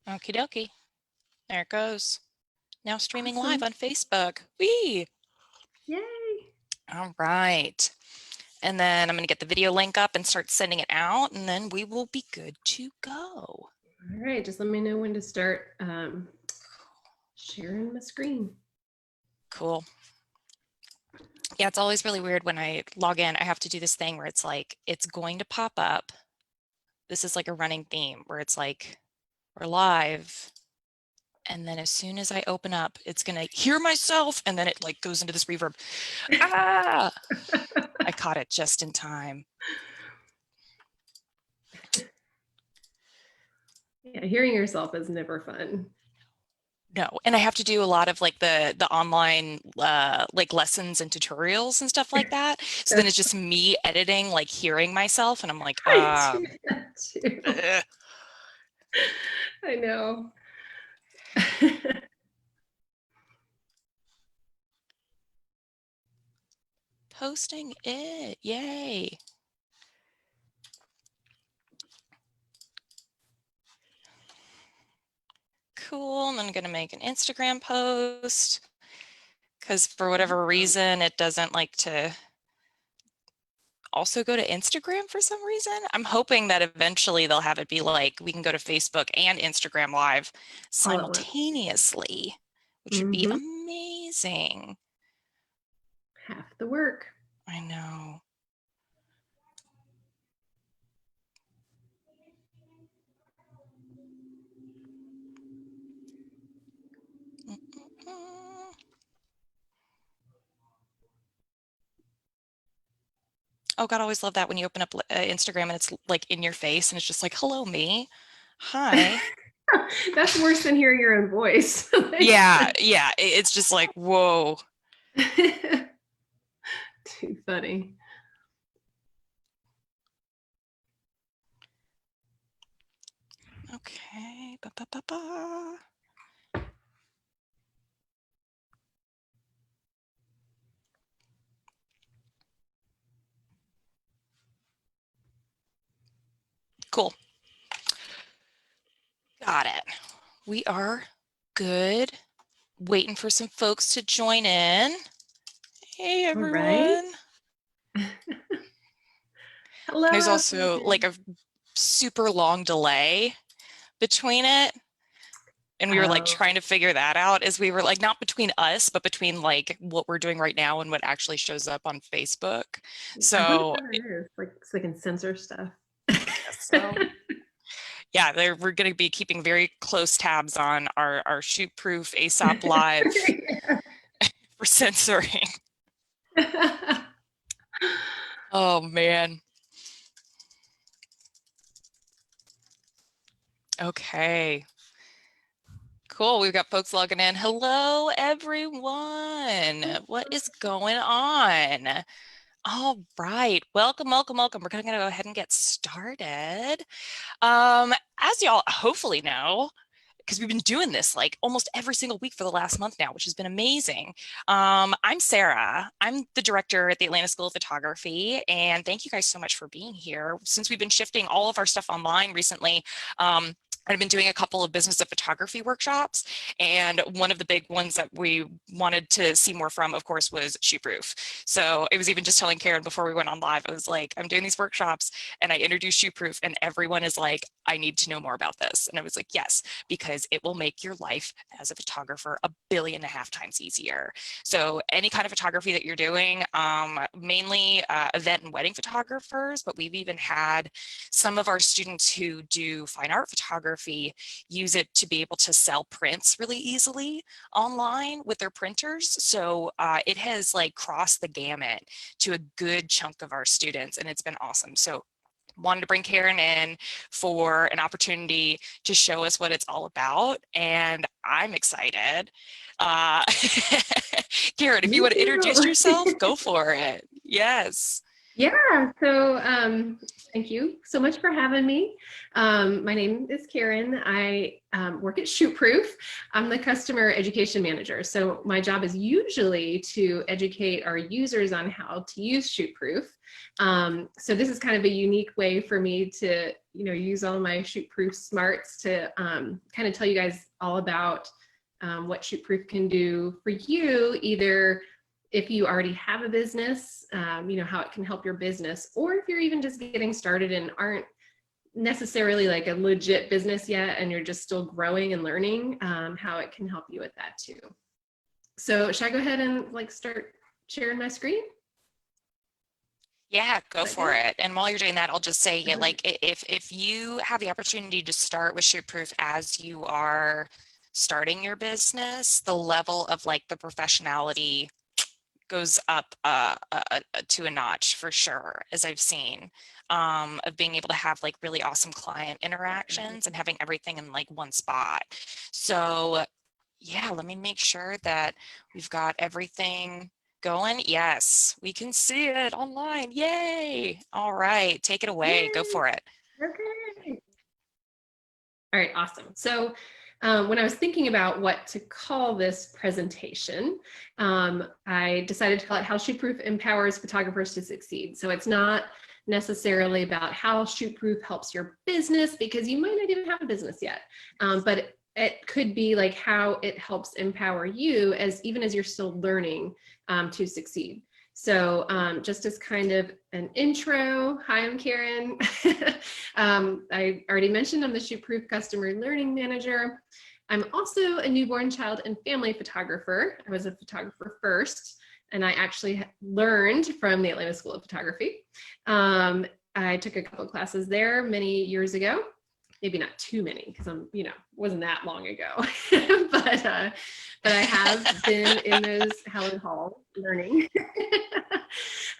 Okie dokie. There it goes. Now streaming live Awesome. on Facebook. Whee! Yay. All right. And then I'm going to get the video link up and start sending it out, and then we will be good to go. All right. Just let me know when to start sharing my screen. Cool. Yeah, it's always really weird when I log in. I have to do this thing where it's like, it's going to pop up. This is like a running theme where it's like, we're live. And then as soon as I open up, it's going to hear myself. And then it like goes into this reverb. Ah! I caught it just in time. Yeah, hearing yourself is never fun. No, and I have to do a lot of like the online like lessons and tutorials and stuff like that. So then it's just me editing, like hearing myself, and I'm like, I do that too. ugh. I know. Posting it, yay. Cool, and I'm gonna make an Instagram post because for whatever reason, it doesn't like to also go to Instagram for some reason. I'm hoping that eventually they'll have it be like, we can go to Facebook and Instagram live simultaneously, which would be amazing. Half the work. I know. Oh God, I always love that when you open up Instagram and it's like in your face and it's just like, hello, me. Hi. That's worse than hearing your own voice. Yeah, it's just like, whoa. Too funny. Okay. Ba, ba, ba, ba. Cool. Got it. We are good. Waiting for some folks to join in. Hey, everyone. Right. Hello. There's also like a super long delay between it. And we were like trying to figure that out as we were like, not between us, but between like what we're doing right now and what actually shows up on Facebook. So like so they can censor stuff. I guess so. Yeah, we're going to be keeping very close tabs on our Shootproof ASoP live for censoring. Oh man. Okay. Cool. We've got folks logging in. Hello, everyone. What is going on? All right. Welcome, welcome, welcome. We're going to go ahead and get started. As y'all hopefully know, because we've been doing this like almost every single week for the last month now, which has been amazing. I'm Sara. I'm the director at the Atlanta School of Photography, and thank you guys so much for being here. Since we've been shifting all of our stuff online recently, I've been doing a couple of business of photography workshops, and one of the big ones that we wanted to see more from, of course, was Shootproof. So it was even just telling Karen before we went on live, I was like, I'm doing these workshops, and I introduced Shootproof, and everyone is like, I need to know more about this. And I was like, yes, because it will make your life as a photographer 1.5 billion times easier. So any kind of photography that you're doing, mainly event and wedding photographers, but we've even had some of our students who do fine art photography use it to be able to sell prints really easily online with their printers. So it has like crossed the gamut to a good chunk of our students, and it's been awesome. So wanted to bring Karen in for an opportunity to show us what it's all about, and I'm excited. Karen, if you want to introduce yourself, go for it. Yes. Yeah, so thank you so much for having me. My name is Karen. I work at Shootproof. I'm the customer education manager. So my job is usually to educate our users on how to use Shootproof. So this is kind of a unique way for me to, use all my Shootproof smarts to kind of tell you guys all about what Shootproof can do for you, either if you already have a business, how it can help your business, or if you're even just getting started and aren't necessarily like a legit business yet and you're just still growing and learning, how it can help you with that too. So should I go ahead and start sharing my screen? Yeah, go Is that for good? it. And while you're doing that, I'll just say, yeah, like if you have the opportunity to start with Shootproof as you are starting your business, the level of like the professionality goes up to a notch for sure, as I've seen, of being able to have like really awesome client interactions and having everything in like one spot. So yeah, let me make sure that we've got everything going. Yes, we can see it online. Yay. All right, take it away. Go Yay! for it. Okay. All right, awesome. So when I was thinking about what to call this presentation, I decided to call it How Shootproof Empowers Photographers to Succeed. So it's not necessarily about how Shootproof helps your business, because you might not even have a business yet, but it could be like how it helps empower you even as you're still learning to succeed. So just as kind of an intro, hi, I'm Karen. I already mentioned I'm the Shootproof Customer Learning Manager. I'm also a newborn child and family photographer. I was a photographer first, and I actually learned from the Atlanta School of Photography. I took a couple of classes there many years ago. Maybe not too many, because wasn't that long ago. but I have been in those Helen Hall learning.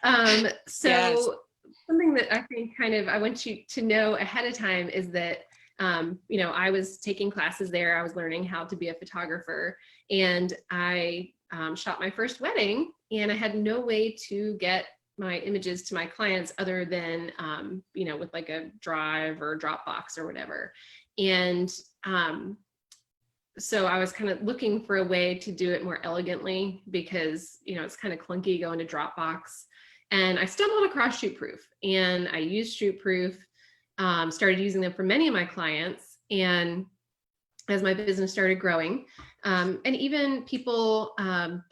Yes. So something that I think I want you to know ahead of time is that I was taking classes there. I was learning how to be a photographer, and I shot my first wedding, and I had no way to get my images to my clients other than with like a Drive or Dropbox or whatever. And so I was kind of looking for a way to do it more elegantly, because it's kind of clunky going to Dropbox. And I stumbled across Shootproof, and I used Shootproof, started using them for many of my clients. And as my business started growing, and even people,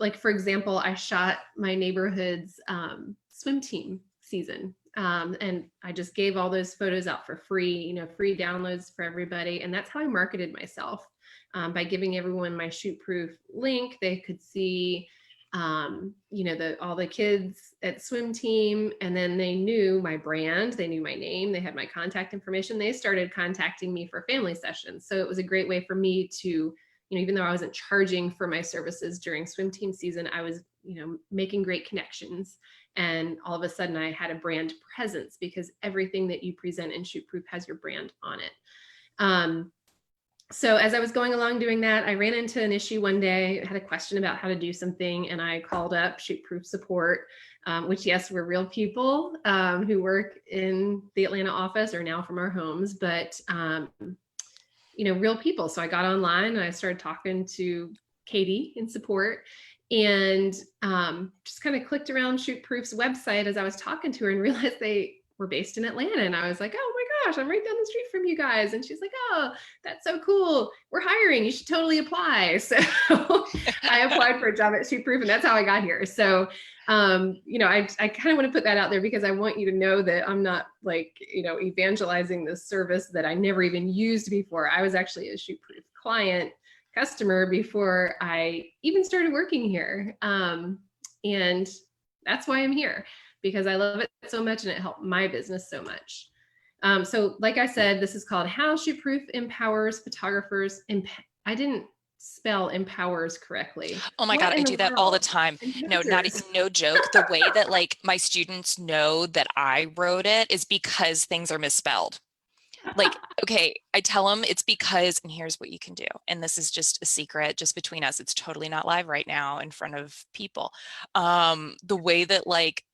like for example, I shot my neighborhood's swim team season. And I just gave all those photos out for free, free downloads for everybody. And that's how I marketed myself, by giving everyone my Shootproof link. They could see all the kids at swim team, and then they knew my brand, they knew my name, they had my contact information. They started contacting me for family sessions. So it was a great way for me to, even though I wasn't charging for my services during swim team season, I was, making great connections. And all of a sudden I had a brand presence, because everything that you present in Shootproof has your brand on it. So as I was going along doing that, I ran into an issue one day. I had a question about how to do something, and I called up Shootproof support, which, yes, we're real people who work in the Atlanta office or now from our homes, but real people. So I got online and I started talking to Katie in support, and just kind of clicked around Shootproof's website as I was talking to her, and realized they were based in Atlanta. And I was like, oh my gosh, I'm right down the street from you guys. And she's like, oh, that's so cool. We're hiring. You should totally apply. So I applied for a job at Shootproof, and that's how I got here. So, I kind of want to put that out there, because I want you to know that I'm not evangelizing this service that I never even used before. I was actually a Shootproof customer before I even started working here. And that's why I'm here, because I love it so much and it helped my business so much. So like I said, this is called How Shootproof Empowers Photographers. I didn't spell empowers correctly. Oh my What God, I in the do that all the world? time. No, Empowers. no joke. The way that like my students know that I wrote it is because things are misspelled. Like, okay, I tell them it's because, and here's what you can do. And this is just a secret, just between us. It's totally not live right now in front of people. The way that like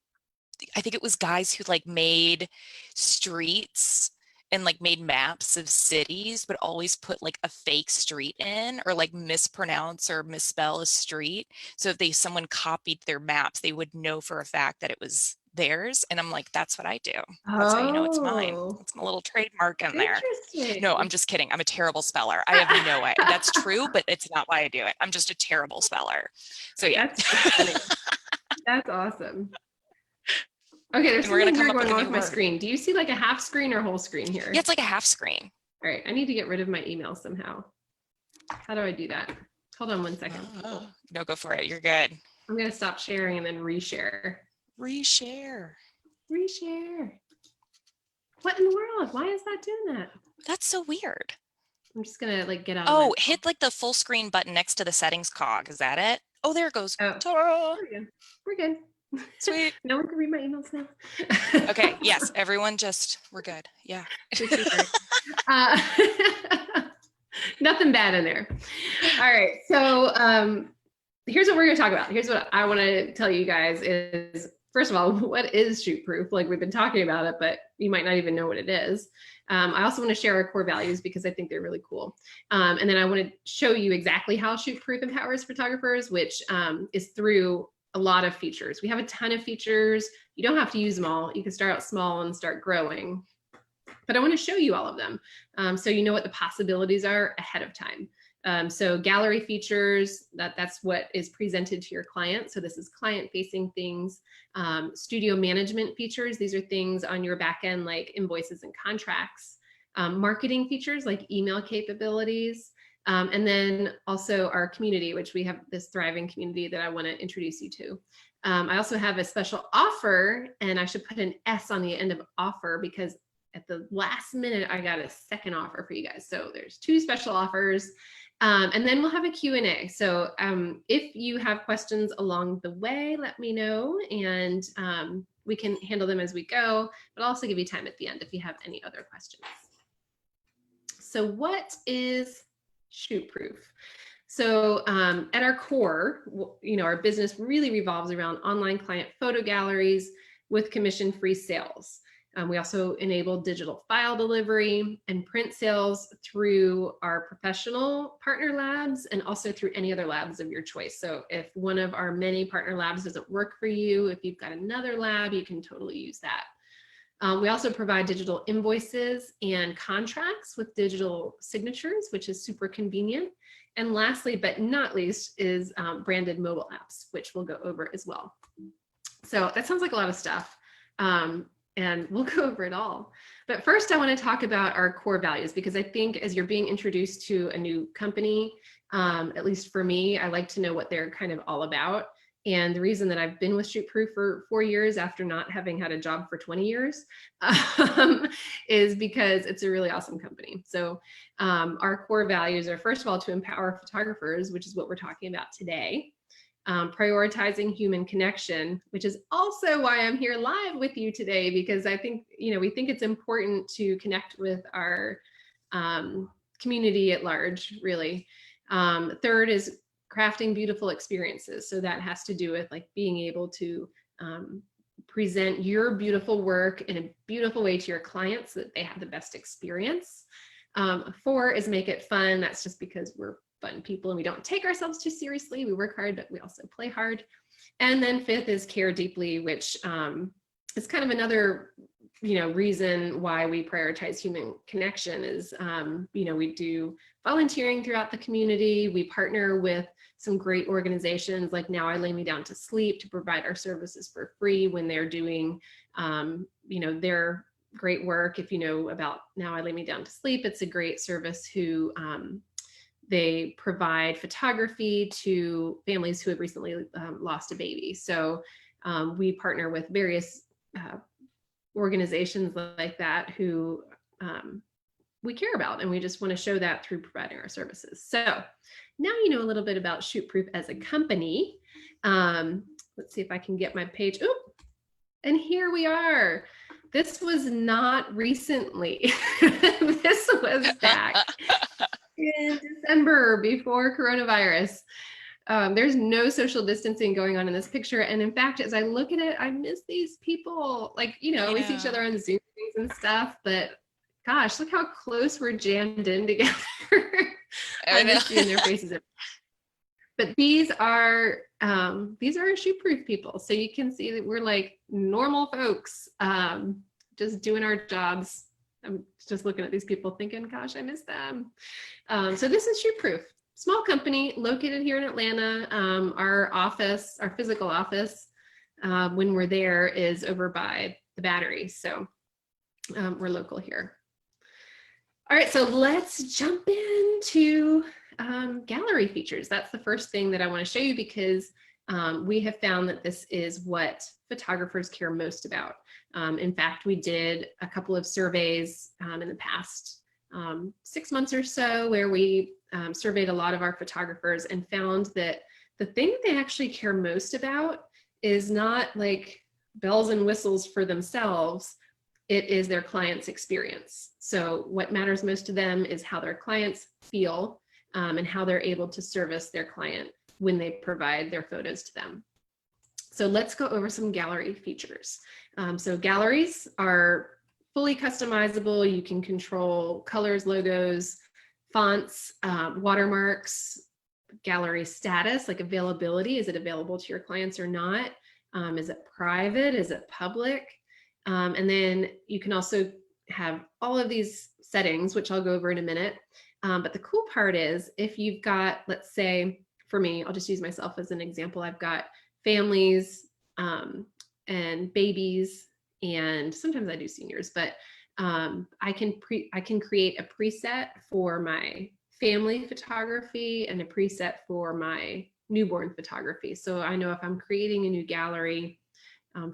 I think it was guys who like made streets and like made maps of cities, but always put like a fake street in or like mispronounce or misspell a street. So if someone copied their maps, they would know for a fact that it was theirs. And I'm like, that's what I do. That's how you know it's mine. Oh, It's my little trademark in there. No, I'm interesting. just kidding. I'm a terrible speller. I have no way. That's true, but it's not why I do it. I'm just a terrible speller. So yeah. That's so funny. That's awesome. Okay, there's And we're going something to come weird up going with a on new with my word. screen. Do you see like a half screen or whole screen Yeah, here? it's like a half screen. All right, I need to get rid of my email somehow. How do I do that? Hold on one second. No, go for it. You're good. I'm going to stop sharing and then reshare. Reshare. Reshare. What in the world? Why is that doing that? That's so weird. I'm just going to like get out Oh, of hit like the full screen button next to the settings cog. Is that it? Oh, there it goes. Oh, Ta-da! we're good. Sweet. No one can read my emails now. Okay. Yes. Everyone we're good. Yeah. uh, Nothing bad in there. All right. So here's what we're going to talk about. Here's what I want to tell you guys is, first of all, what is Shootproof? Like we've been talking about it, but you might not even know what it is. I also want to share our core values because I think they're really cool. And then I want to show you exactly how Shootproof empowers photographers, which is through a lot of features. We have a ton of features. You don't have to use them all. You can start out small and start growing. But I want to show you all of them so you know what the possibilities are ahead of time. So gallery features, that's what is presented to your client. So this is client-facing things. Studio management features, these are things on your back end like invoices and contracts. Marketing features like email capabilities. And then also our community, which we have this thriving community that I want to introduce you to. I also have a special offer, and I should put an S on the end of offer because at the last minute, I got a second offer for you guys. So there's 2 special offers. And then we'll have a Q&A. So if you have questions along the way, let me know, and we can handle them as we go, but I'll also give you time at the end if you have any other questions. So what is Shootproof? So at our core, our business really revolves around online client photo galleries with commission-free sales. We also enable digital file delivery and print sales through our professional partner labs and also through any other labs of your choice. So if one of our many partner labs doesn't work for you, if you've got another lab, you can totally use that. We also provide digital invoices and contracts with digital signatures, which is super convenient. And lastly, but not least, is branded mobile apps, which we'll go over as well. So that sounds like a lot of stuff. And we'll go over it all. But first, I want to talk about our core values, because I think as you're being introduced to a new company, at least for me, I like to know what they're kind of all about. And the reason that I've been with Shootproof for 4 years after not having had a job for 20 years is because it's a really awesome company. So our core values are, first of all, to empower photographers, which is what we're talking about today. Prioritizing human connection, which is also why I'm here live with you today, because I think, we think it's important to connect with our community at large, really. Third is crafting beautiful experiences. So that has to do with like being able to present your beautiful work in a beautiful way to your clients so that they have the best experience. 4 is make it fun. That's just because we're fun people and we don't take ourselves too seriously. We work hard, but we also play hard. And then 5th is care deeply, which is kind of another, reason why we prioritize human connection is, we do volunteering throughout the community. We partner with some great organizations like Now I Lay Me Down to Sleep to provide our services for free when they're doing, their great work. If you know about Now I Lay Me Down to Sleep, it's a great service who they provide photography to families who have recently lost a baby. So we partner with various organizations like that who we care about, and we just want to show that through providing our services. So now you know a little bit about Shootproof as a company. Let's see if I can get my page. Oop, and here we are. This was not recently. This was back in December before coronavirus. There's no social distancing going on in this picture. And in fact, as I look at it, I miss these people. Like, we see each other on Zoom and stuff, but gosh, look how close we're jammed in together. I miss seeing their faces. But these are Shootproof people. So you can see that we're like normal folks, just doing our jobs. I'm just looking at these people thinking, gosh, I miss them. So this is Shootproof. Small company located here in Atlanta. Our office, our physical office, when we're there, is over by the Battery. So we're local here. All right, so let's jump into gallery features. That's the first thing that I want to show you, because we have found that this is what photographers care most about. In fact, we did a couple of surveys in the past 6 months or so where we surveyed a lot of our photographers and found that the thing that they actually care most about is not like bells and whistles for themselves. It is their client's experience. So what matters most to them is how their clients feel and how they're able to service their client when they provide their photos to them. So let's go over some gallery features. So galleries are fully customizable. You can control colors, logos, fonts, watermarks, gallery status, like availability. Is it available to your clients or not? Is it private? Is it public? And then you can also have all of these settings, which I'll go over in a minute. But the cool part is if you've got, let's say, for me, I'll just use myself as an example. I've got families and babies, and sometimes I do seniors, but I can create a preset for my family photography and a preset for my newborn photography. So I know if I'm creating a new gallery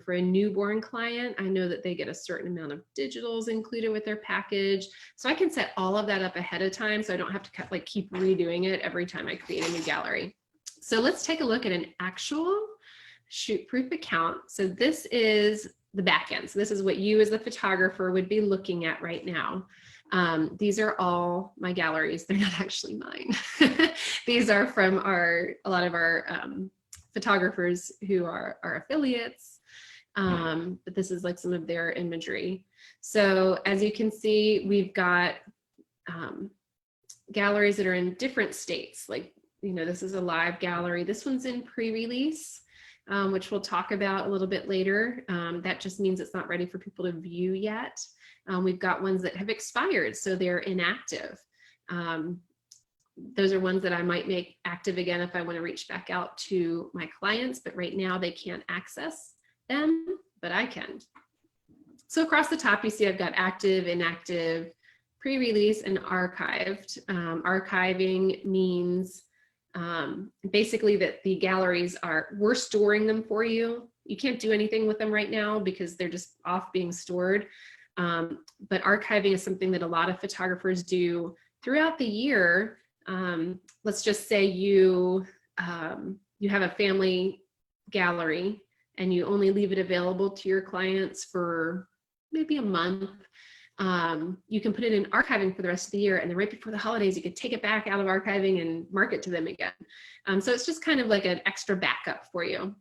for a newborn client, I know that they get a certain amount of digitals included with their package. So I can set all of that up ahead of time, so I don't have to keep redoing it every time I create a new gallery. So let's take a look at an actual Shootproof account. So this is the back end. So this is what you as the photographer would be looking at right now. These are all my galleries. They're not actually mine. These are from a lot of our photographers who are our affiliates. But this is like some of their imagery. So as you can see, we've got galleries that are in different states. Like, this is a live gallery. This one's in pre-release, which we'll talk about a little bit later. That just means it's not ready for people to view yet. We've got ones that have expired, so they're inactive. Those are ones that I might make active again if I want to reach back out to my clients, but right now they can't access them, but I can. So across the top, you see I've got active, inactive, pre-release, and archived. Archiving means basically that the galleries we're storing them for you. You can't do anything with them right now because they're just off being stored. But archiving is something that a lot of photographers do throughout the year. Let's just say you have a family gallery and you only leave it available to your clients for maybe a month. You can put it in archiving for the rest of the year, and then right before the holidays, you could take it back out of archiving and mark it to them again. So it's just kind of like an extra backup for you.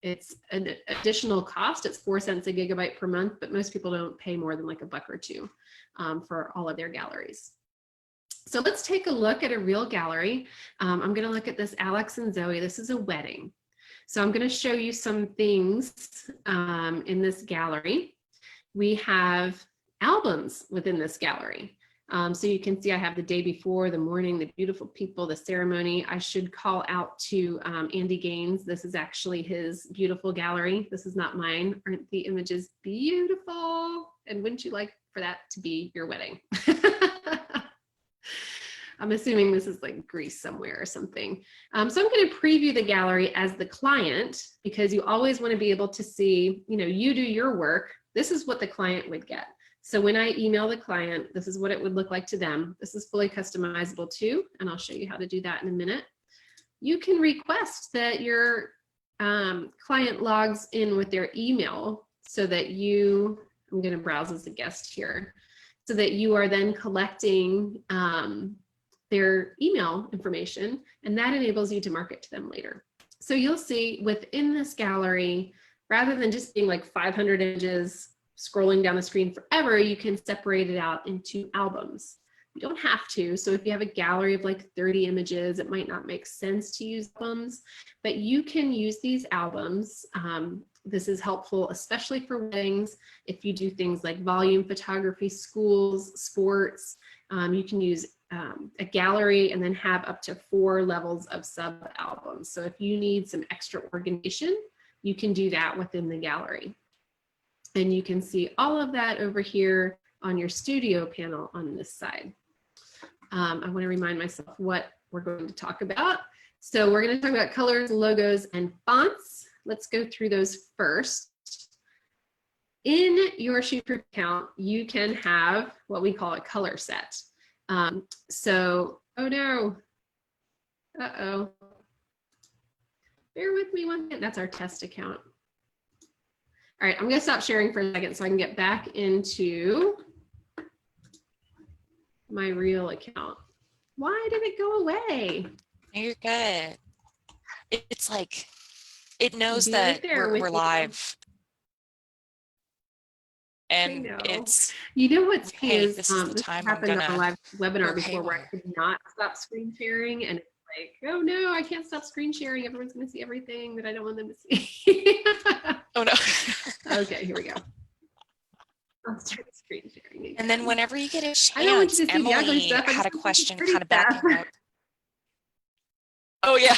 It's an additional cost. It's 4 cents a gigabyte per month, but most people don't pay more than like $1 or $2 for all of their galleries. So let's take a look at a real gallery. I'm going to look at this Alex and Zoe. This is a wedding. So I'm going to show you some things in this gallery. We have albums within this gallery. So you can see I have the day before, the morning, the beautiful people, the ceremony. I should call out to Andy Gaines. This is actually his beautiful gallery. This is not mine. Aren't the images beautiful? And wouldn't you like for that to be your wedding? I'm assuming this is like Greece somewhere or something. So I'm going to preview the gallery as the client, because you always want to be able to see, you do your work. This is what the client would get. So when I email the client, this is what it would look like to them. This is fully customizable too, and I'll show you how to do that in a minute. You can request that your client logs in with their email so that I'm going to browse as a guest here, so that you are then collecting their email information, and that enables you to market to them later. So you'll see within this gallery, rather than just being like 500 images scrolling down the screen forever, you can separate it out into albums. You don't have to. So if you have a gallery of like 30 images, it might not make sense to use albums, but you can use these albums. This is helpful, especially for weddings. If you do things like volume photography, schools, sports, you can use a gallery and then have up to 4 levels of sub albums. So if you need some extra organization, you can do that within the gallery. And you can see all of that over here on your studio panel on this side. I want to remind myself what we're going to talk about. So we're going to talk about colors, logos, and fonts. Let's go through those first. In your Shootproof account, you can have what we call a color set. So, oh no, uh-oh. Bear with me one minute. That's our test account. All right, I'm going to stop sharing for a second so I can get back into my real account. Why did it go away? You're good. It's like, it knows Right that we're live. And it's, you know what's key hey, is this is the this time I'm happened gonna on a live webinar work before where I could not stop screen sharing, and it's like, oh no, I can't stop screen sharing. Everyone's going to see everything that I don't want them to see. Oh no. Okay, here we go. I'll start screen sharing again. And then whenever you get a chance, I don't want you to see the ugly Emily stuff. had a question kind of stuff. backing up. Oh yeah.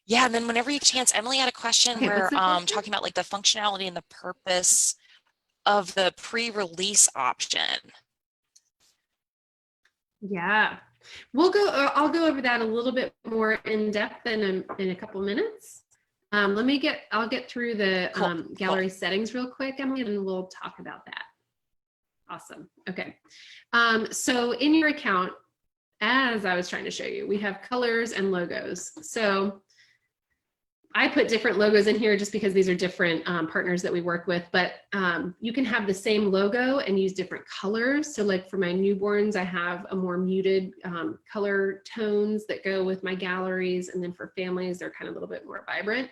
Yeah, and then whenever you get a chance, Emily had a question where talking about like the functionality and the purpose of the pre-release option. Yeah, I'll go over that a little bit more in depth in a couple minutes. I'll get through the gallery settings real quick, Emily, and we'll talk about that. Awesome. Okay. So in your account, as I was trying to show you, we have colors and logos. So I put different logos in here just because these are different partners that we work with, but you can have the same logo and use different colors. So like for my newborns, I have a more muted color tones that go with my galleries. And then for families, they're kind of a little bit more vibrant.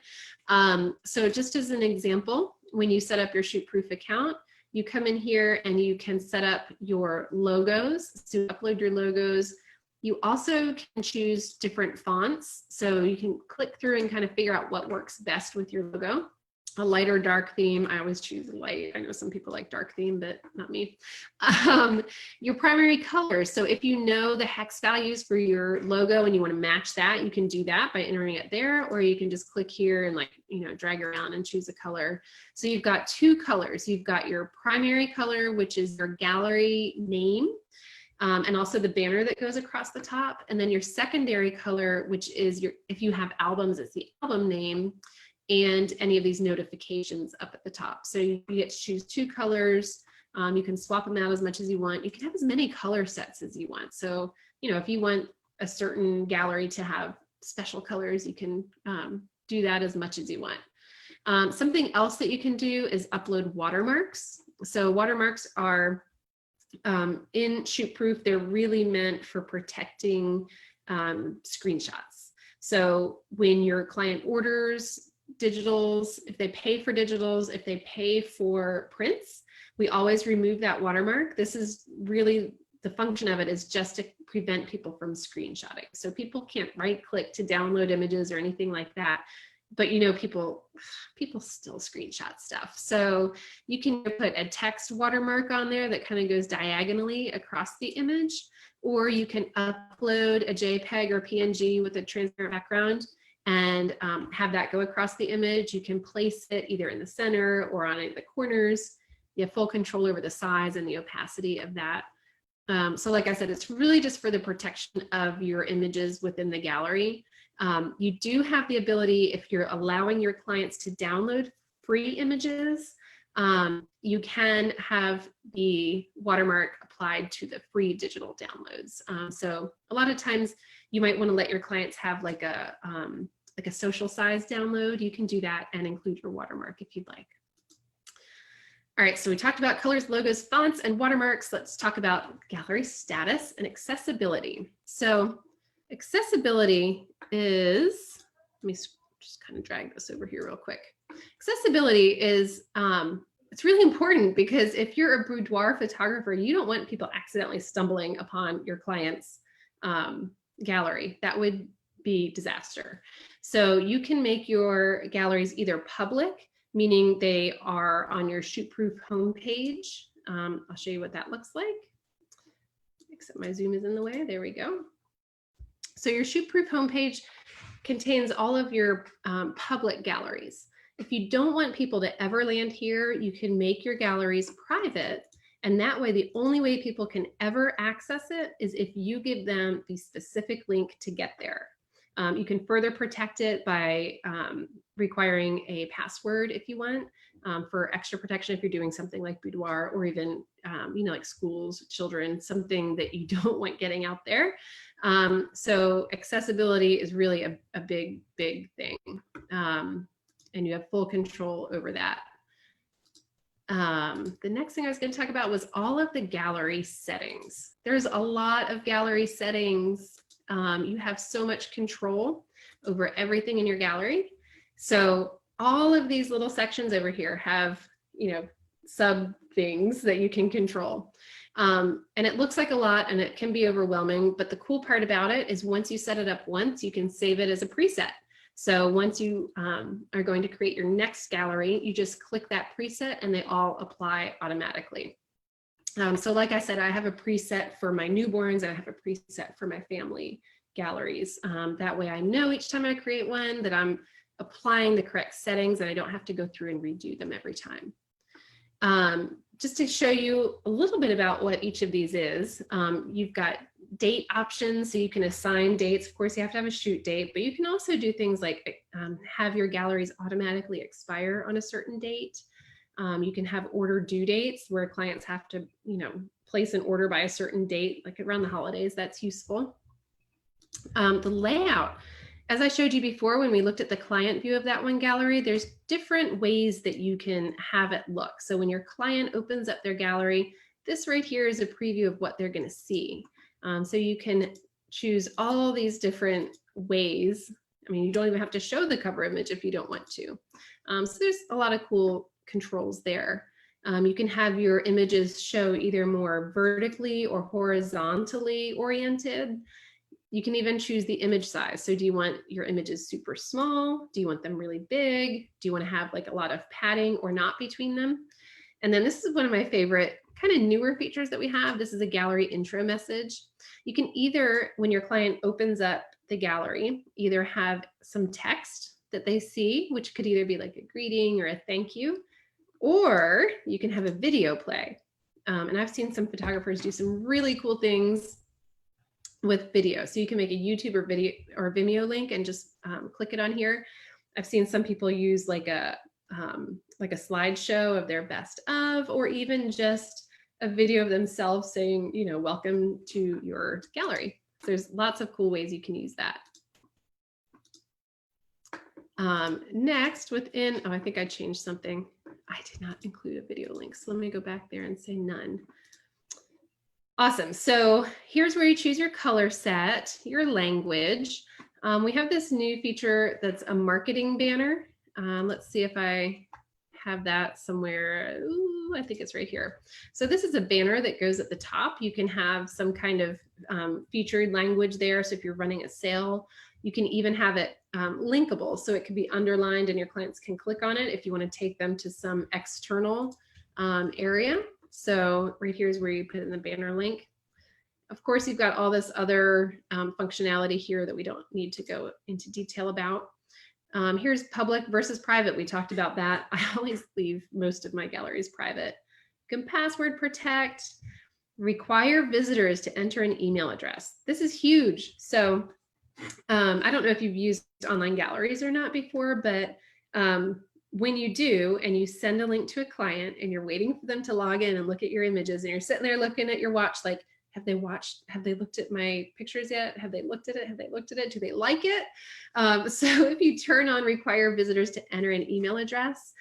So just as an example, when you set up your Shootproof account, you come in here and you can set up your logos. So upload your logos. You also can choose different fonts. So you can click through and kind of figure out what works best with your logo. A light or dark theme. I always choose light. I know some people like dark theme, but not me. Your primary colors. So if you know the hex values for your logo and you want to match that, you can do that by entering it there, or you can just click here and drag around and choose a color. So you've got 2 colors. You've got your primary color, which is your gallery name. And also the banner that goes across the top, and then your secondary color, which is if you have albums, it's the album name, and any of these notifications up at the top. So you get to choose 2 colors. You can swap them out as much as you want. You can have as many color sets as you want. So, if you want a certain gallery to have special colors, you can do that as much as you want. Something else that you can do is upload watermarks. So watermarks are in Shootproof, they're really meant for protecting screenshots. So when your client orders digitals, if they pay for digitals, if they pay for prints, we always remove that watermark. This is really, the function of it is just to prevent people from screenshotting. So people can't right click to download images or anything like that. But people still screenshot stuff. So you can put a text watermark on there that kind of goes diagonally across the image, or you can upload a JPEG or PNG with a transparent background and have that go across the image. You can place it either in the center or on any of the corners. You have full control over the size and the opacity of that. So like I said, it's really just for the protection of your images within the gallery. You do have the ability, if you're allowing your clients to download free images, you can have the watermark applied to the free digital downloads. So a lot of times you might want to let your clients have like a social size download. You can do that and include your watermark if you'd like. All right, so we talked about colors, logos, fonts, and watermarks. Let's talk about gallery status and accessibility. So accessibility is, let me just kind of drag this over here real quick. Accessibility is, it's really important because if you're a boudoir photographer, you don't want people accidentally stumbling upon your client's gallery. That would be disaster. So you can make your galleries either public, meaning they are on your Shootproof homepage. I'll show you what that looks like. Except my Zoom is in the way. There we go. So your Shootproof homepage contains all of your public galleries. If you don't want people to ever land here, you can make your galleries private. And that way, the only way people can ever access it is if you give them the specific link to get there. You can further protect it by requiring a password if you want, for extra protection if you're doing something like boudoir or even, like schools, children, something that you don't want getting out there. So accessibility is really a big, big thing. And you have full control over that. The next thing I was going to talk about was all of the gallery settings. There's a lot of gallery settings. You have so much control over everything in your gallery. So all of these little sections over here have, sub things that you can control. And it looks like a lot and it can be overwhelming, but the cool part about it is once you set it up once, you can save it as a preset. So once you are going to create your next gallery, you just click that preset and they all apply automatically. So like I said, I have a preset for my newborns and I have a preset for my family galleries. That way I know each time I create one that I'm applying the correct settings and I don't have to go through and redo them every time. Just to show you a little bit about what each of these is, you've got date options, so you can assign dates. Of course, you have to have a shoot date, but you can also do things like have your galleries automatically expire on a certain date. You can have order due dates where clients have to, place an order by a certain date, like around the holidays. That's useful. The layout, as I showed you before, when we looked at the client view of that one gallery, there's different ways that you can have it look. So when your client opens up their gallery, this right here is a preview of what they're going to see. So you can choose all these different ways. I mean, you don't even have to show the cover image if you don't want to. So there's a lot of cool controls there. You can have your images show either more vertically or horizontally oriented. You can even choose the image size. So do you want your images super small? Do you want them really big? Do you want to have like a lot of padding or not between them? And then this is one of my favorite kind of newer features that we have. This is a gallery intro message. You can either, when your client opens up the gallery, either have some text that they see, which could either be like a greeting or a thank you, or you can have a video play. And I've seen some photographers do some really cool things with video. So you can make a YouTube or video or Vimeo link and just click it on here. I've seen some people use like a slideshow of their best of, or even just a video of themselves saying, welcome to your gallery. There's lots of cool ways you can use that. Next within, I think I changed something. I did not include a video link. So let me go back there and say none. Awesome. So here's where you choose your color set, your language. We have this new feature that's a marketing banner. Let's see if I have that somewhere. Ooh, I think it's right here. So this is a banner that goes at the top. You can have some kind of featured language there. So if you're running a sale, you can even have it linkable. So it can be underlined and your clients can click on it if you want to take them to some external area. So right here is where you put in the banner link. Of course, you've got all this other functionality here that we don't need to go into detail about. Here's public versus private. We talked about that. I always leave most of my galleries private. You can password protect, require visitors to enter an email address. This is huge. So I don't know if you've used online galleries or not before, but when you do and you send a link to a client and you're waiting for them to log in and look at your images and you're sitting there looking at your watch like, have they looked at my pictures yet? Have they looked at it? Do they like it? So if you turn on require visitors to enter an email address,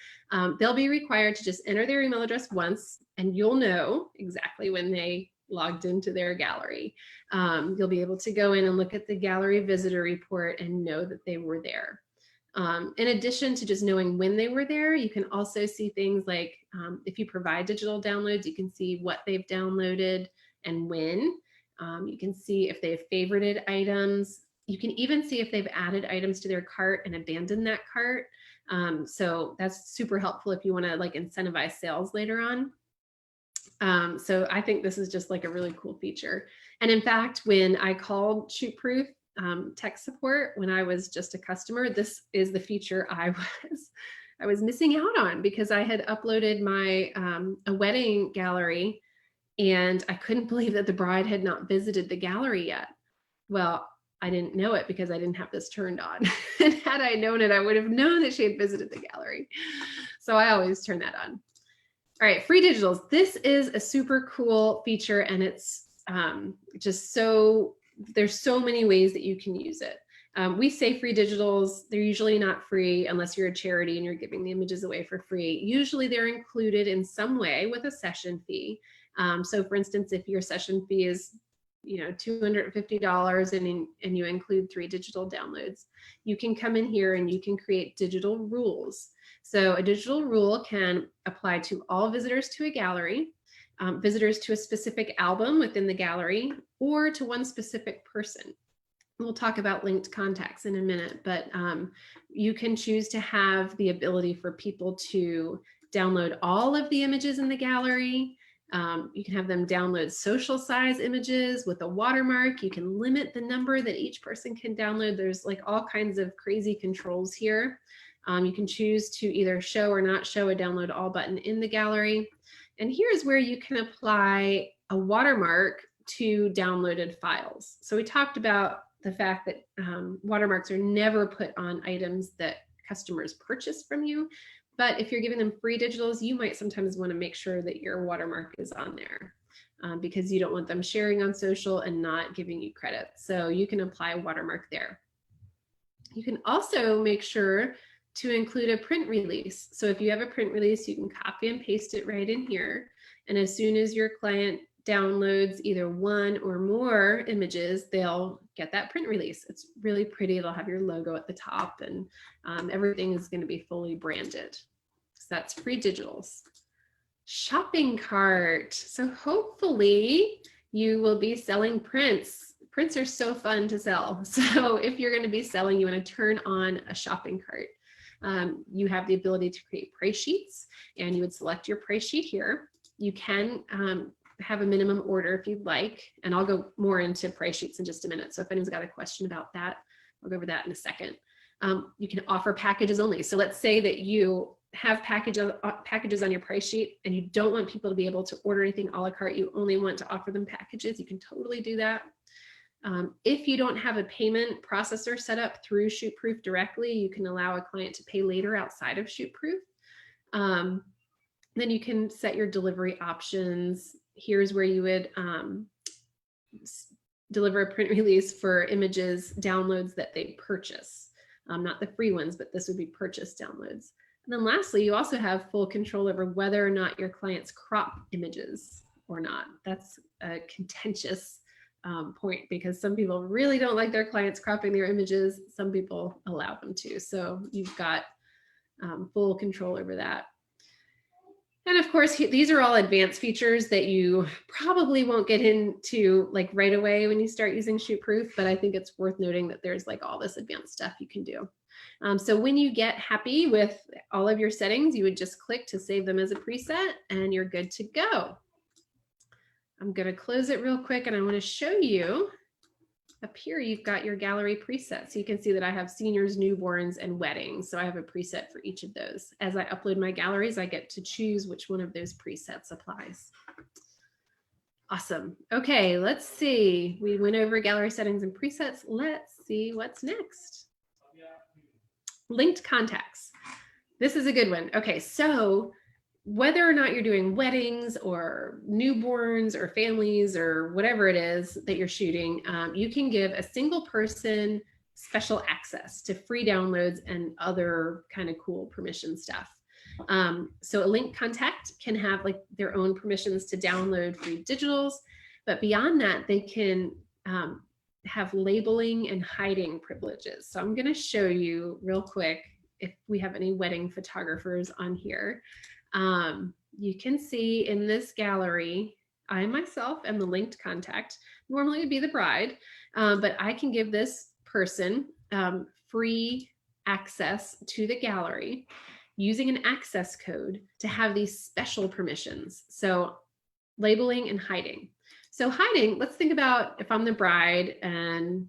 they'll be required to just enter their email address once, and you'll know exactly when they logged into their gallery. You'll be able to go in and look at the gallery visitor report and know that they were there. In addition to just knowing when they were there, you can also see things like if you provide digital downloads, you can see what they've downloaded and when. You can see if they've favorited items. You can even see if they've added items to their cart and abandoned that cart. So that's super helpful if you want to like incentivize sales later on. So I think this is just like a really cool feature. And in fact, when I called Shootproof tech support when I was just a customer, this is the feature I was missing out on, because I had uploaded my a wedding gallery, and I couldn't believe that the bride had not visited the gallery yet. Well, I didn't know it because I didn't have this turned on. And had I known it, I would have known that she had visited the gallery. So I always turn that on. All right, free digitals. This is a super cool feature, and it's just so, there's so many ways that you can use it. We say free digitals, they're usually not free unless you're a charity and you're giving the images away for free. Usually they're included in some way with a session fee. So for instance, if your session fee is $250 and you include 3 digital downloads, you can come in here and you can create digital rules. So a digital rule can apply to all visitors to a gallery, visitors to a specific album within the gallery, or to one specific person. We'll talk about linked contacts in a minute, but you can choose to have the ability for people to download all of the images in the gallery. You can have them download social size images with a watermark. You can limit the number that each person can download. There's like all kinds of crazy controls here. You can choose to either show or not show a download all button in the gallery. And here's where you can apply a watermark to downloaded files. So we talked about the fact that watermarks are never put on items that customers purchase from you. But if you're giving them free digitals, you might sometimes want to make sure that your watermark is on there because you don't want them sharing on social and not giving you credit. So you can apply a watermark there. You can also make sure to include a print release. So if you have a print release, you can copy and paste it right in here. And as soon as your client downloads either one or more images, they'll get that print release. It's really pretty. They'll have your logo at the top, and everything is going to be fully branded. So that's free digitals. Shopping cart. So hopefully you will be selling prints. Prints are so fun to sell. So if you're going to be selling, you want to turn on a shopping cart. You have the ability to create price sheets, and you would select your price sheet here. You can have a minimum order if you'd like, and I'll go more into price sheets in just a minute. So if anyone's got a question about that, I'll go over that in a second. You can offer packages only. So let's say that you have packages on your price sheet and you don't want people to be able to order anything a la carte. You only want to offer them packages. You can totally do that. If you don't have a payment processor set up through Shootproof directly, you can allow a client to pay later outside of Shootproof. Then you can set your delivery options. Here's where you would deliver a print release for images, downloads that they purchase. Not the free ones, but this would be purchased downloads. And then lastly, you also have full control over whether or not your clients crop images or not. That's a contentious point, because some people really don't like their clients cropping their images. Some people allow them to. So you've got full control over that. And of course, these are all advanced features that you probably won't get into like right away when you start using Shootproof, but I think it's worth noting that there's like all this advanced stuff you can do. So when you get happy with all of your settings, you would just click to save them as a preset and you're good to go. I'm going to close it real quick, and I want to show you up here, you've got your gallery presets. So you can see that I have seniors, newborns, and weddings. So I have a preset for each of those. As I upload my galleries, I get to choose which one of those presets applies. Awesome. Okay, let's see. We went over gallery settings and presets. Let's see what's next. Linked contacts. This is a good one. Okay, so whether or not you're doing weddings or newborns or families or whatever it is that you're shooting, you can give a single person special access to free downloads and other kind of cool permission stuff. So a linked contact can have like their own permissions to download free digitals, but beyond that, they can have labeling and hiding privileges. So I'm going to show you real quick if we have any wedding photographers on here. You can see in this gallery, I myself am the linked contact. Normally it would be the bride, but I can give this person free access to the gallery using an access code to have these special permissions. So labeling and hiding. So hiding, let's think about if I'm the bride and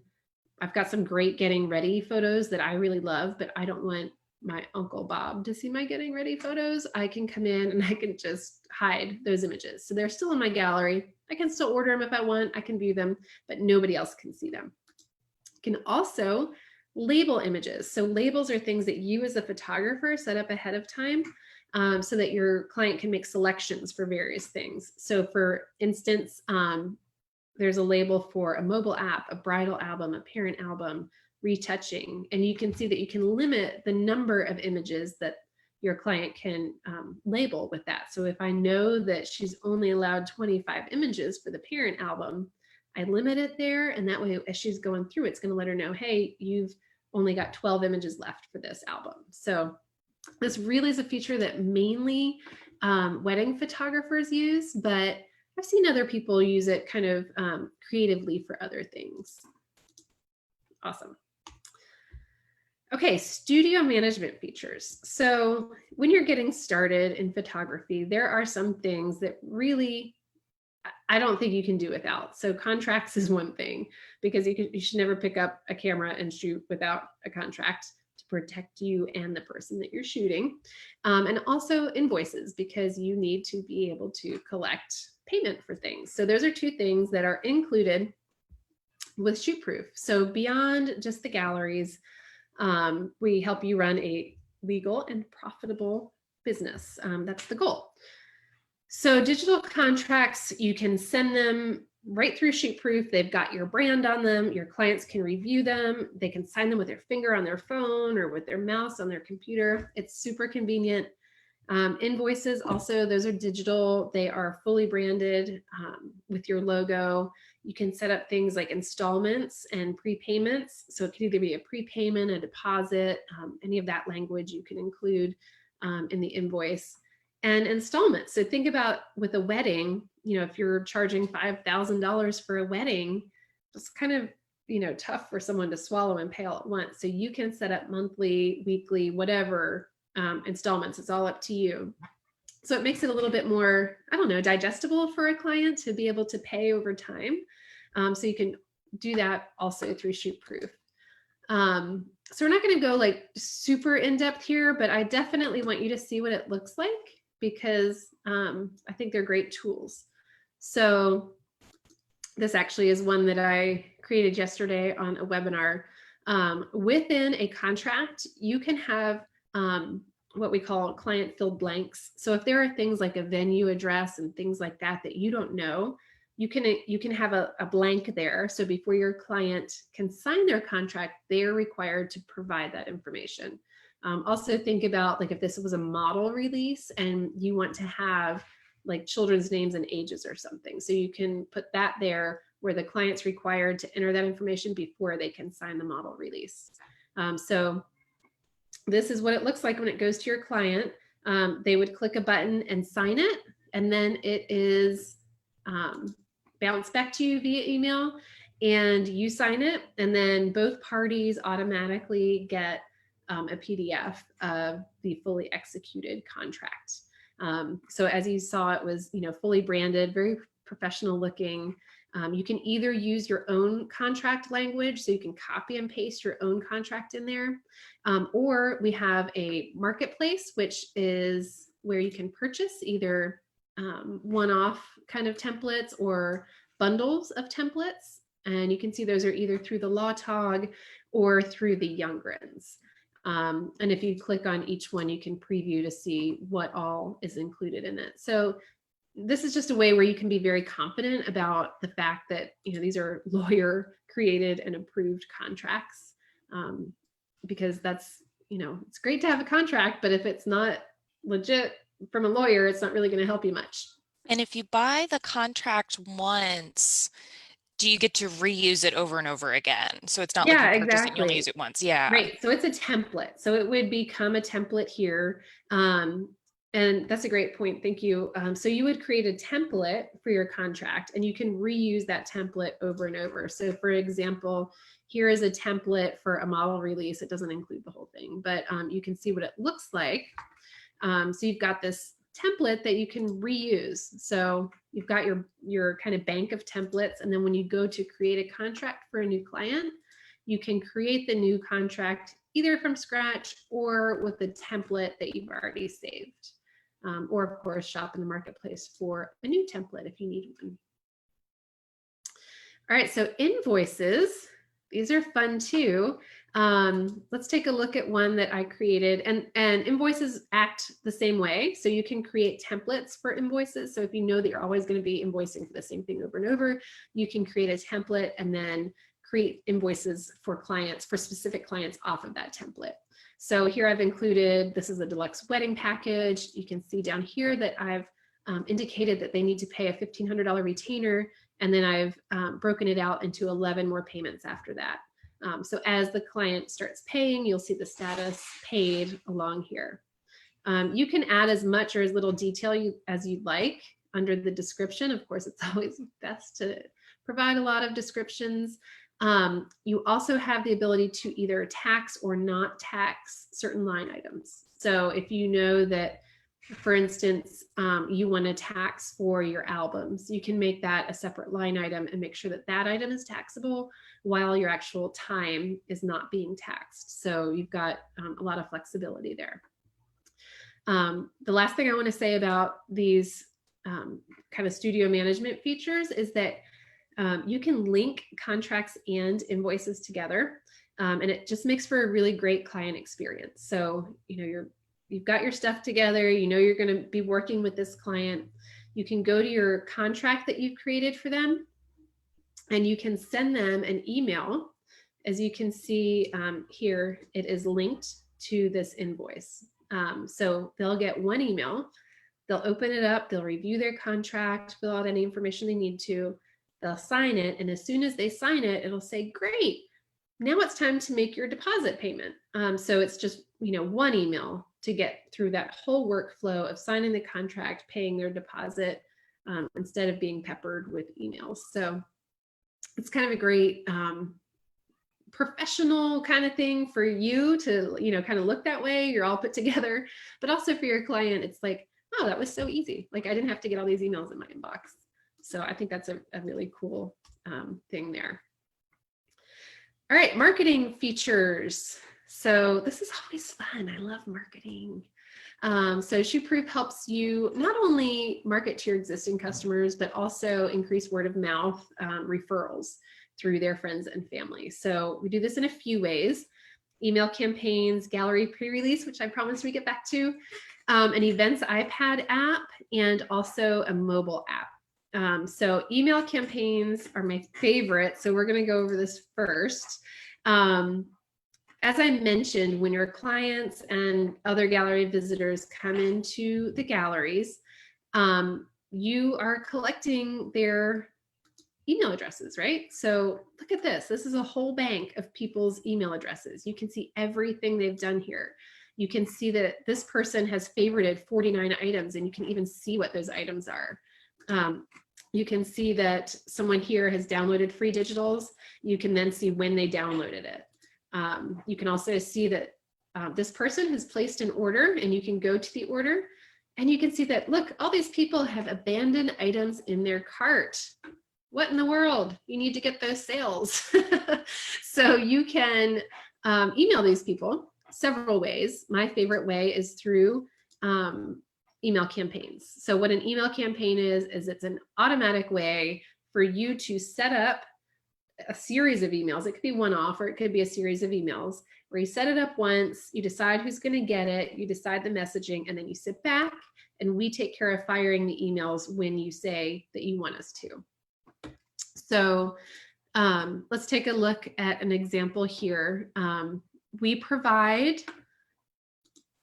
I've got some great getting ready photos that I really love, but I don't want my Uncle Bob to see my getting ready photos. I can come in and I can just hide those images. So they're still in my gallery. I can still order them if I want. I can view them, but nobody else can see them. You can also label images. So labels are things that you as a photographer set up ahead of time so that your client can make selections for various things. So for instance, there's a label for a mobile app, a bridal album, a parent album, retouching, and you can see that you can limit the number of images that your client can label with that. So if I know that she's only allowed 25 images for the parent album, I limit it there, and that way as she's going through, it's going to let her know, hey, you've only got 12 images left for this album. So this really is a feature that mainly wedding photographers use, but I've seen other people use it kind of creatively for other things. Awesome. Okay, studio management features. So when you're getting started in photography, there are some things that really I don't think you can do without. So contracts is one thing, because you should never pick up a camera and shoot without a contract to protect you and the person that you're shooting. And also invoices, because you need to be able to collect payment for things. So those are two things that are included with Shootproof. So beyond just the galleries, we help you run a legal and profitable business. That's the goal. So digital contracts, you can send them right through Shootproof. They've got your brand on them. Your clients can review them. They can sign them with their finger on their phone or with their mouse on their computer. It's super convenient. Invoices also, those are digital. They are fully branded with your logo. You can set up things like installments and prepayments. So it can either be a prepayment, a deposit, any of that language you can include in the invoice. And installments. So think about with a wedding, if you're charging $5,000 for a wedding, it's kind of, tough for someone to swallow and pay all at once. So you can set up monthly, weekly, whatever installments. It's all up to you. So it makes it a little bit more, digestible for a client to be able to pay over time. So you can do that also through Shootproof. So we're not going to go like super in depth here, but I definitely want you to see what it looks like, because I think they're great tools. So this actually is one that I created yesterday on a webinar. Within a contract, you can have what we call client filled blanks. So if there are things like a venue address and things like that that you don't know, you can have a blank there. So before your client can sign their contract, they're required to provide that information. Also think about like if this was a model release and you want to have like children's names and ages or something. So you can put that there where the client's required to enter that information before they can sign the model release. So this is what it looks like when it goes to your client. They would click a button and sign it, and then it is bounced back to you via email, and you sign it, and then both parties automatically get a PDF of the fully executed contract. So as you saw, it was fully branded, very professional looking. You can either use your own contract language, so you can copy and paste your own contract in there, or we have a marketplace, which is where you can purchase either one-off kind of templates or bundles of templates. And you can see those are either through the Law Tog or through the Youngrens. And if you click on each one, you can preview to see what all is included in it. So this is just a way where you can be very confident about the fact that, these are lawyer created and approved contracts, because that's, it's great to have a contract, but if it's not legit from a lawyer, it's not really going to help you much. And if you buy the contract once, do you get to reuse it over and over again? So it's not like you Yeah, purchase it and you only exactly. use it once. Yeah. Right. So it's a template. So it would become a template here. And that's a great point. Thank you. So you would create a template for your contract and you can reuse that template over and over. So for example, here is a template for a model release. It doesn't include the whole thing, but you can see what it looks like. So you've got this template that you can reuse. So you've got your kind of bank of templates. And then when you go to create a contract for a new client, you can create the new contract either from scratch or with the template that you've already saved. Or of course, shop in the marketplace for a new template if you need one. All right, so invoices, these are fun too. Let's take a look at one that I created, and invoices act the same way. So you can create templates for invoices. So if you know that you're always going to be invoicing for the same thing over and over, you can create a template and then create invoices for clients, for specific clients off of that template. So here I've included, this is a deluxe wedding package. You can see down here that I've indicated that they need to pay a $1,500 retainer, and then I've broken it out into 11 more payments after that. So as the client starts paying, you'll see the status paid along here. You can add as much or as little detail as you'd like under the description. Of course, it's always best to provide a lot of descriptions. You also have the ability to either tax or not tax certain line items. So if you know that, for instance, you want to tax for your albums, you can make that a separate line item and make sure that that item is taxable while your actual time is not being taxed. So you've got a lot of flexibility there. The last thing I want to say about these kind of studio management features is that you can link contracts and invoices together, and it just makes for a really great client experience. So, you've got your stuff together, you're going to be working with this client. You can go to your contract that you've created for them, and you can send them an email. As you can see here, it is linked to this invoice. So they'll get one email, they'll open it up, they'll review their contract, fill out any information they need to, they'll sign it, and as soon as they sign it, it'll say, great, now it's time to make your deposit payment. So it's just, one email to get through that whole workflow of signing the contract, paying their deposit, instead of being peppered with emails. So it's kind of a great professional kind of thing for you to, kind of look that way. You're all put together, but also for your client, it's like, oh, that was so easy. Like I didn't have to get all these emails in my inbox. So I think that's a really cool thing there. All right, marketing features. So this is always fun. I love marketing. So Shootproof helps you not only market to your existing customers, but also increase word of mouth referrals through their friends and family. So we do this in a few ways: email campaigns, gallery pre-release, which I promised we get back to, an events iPad app, and also a mobile app. So email campaigns are my favorite. So we're going to go over this first. As I mentioned, when your clients and other gallery visitors come into the galleries, you are collecting their email addresses, right? So look at this. This is a whole bank of people's email addresses. You can see everything they've done here. You can see that this person has favorited 49 items, and you can even see what those items are. You can see that someone here has downloaded free digitals. You can then see when they downloaded it. You can also see that this person has placed an order, and you can go to the order and you can see that, look, all these people have abandoned items in their cart. What in the world? You need to get those sales. So you can email these people several ways. My favorite way is through email campaigns. So what an email campaign is it's an automatic way for you to set up a series of emails. It could be one off, or it could be a series of emails where you set it up once, you decide who's going to get it, you decide the messaging, and then you sit back and we take care of firing the emails when you say that you want us to. So let's take a look at an example here. We provide,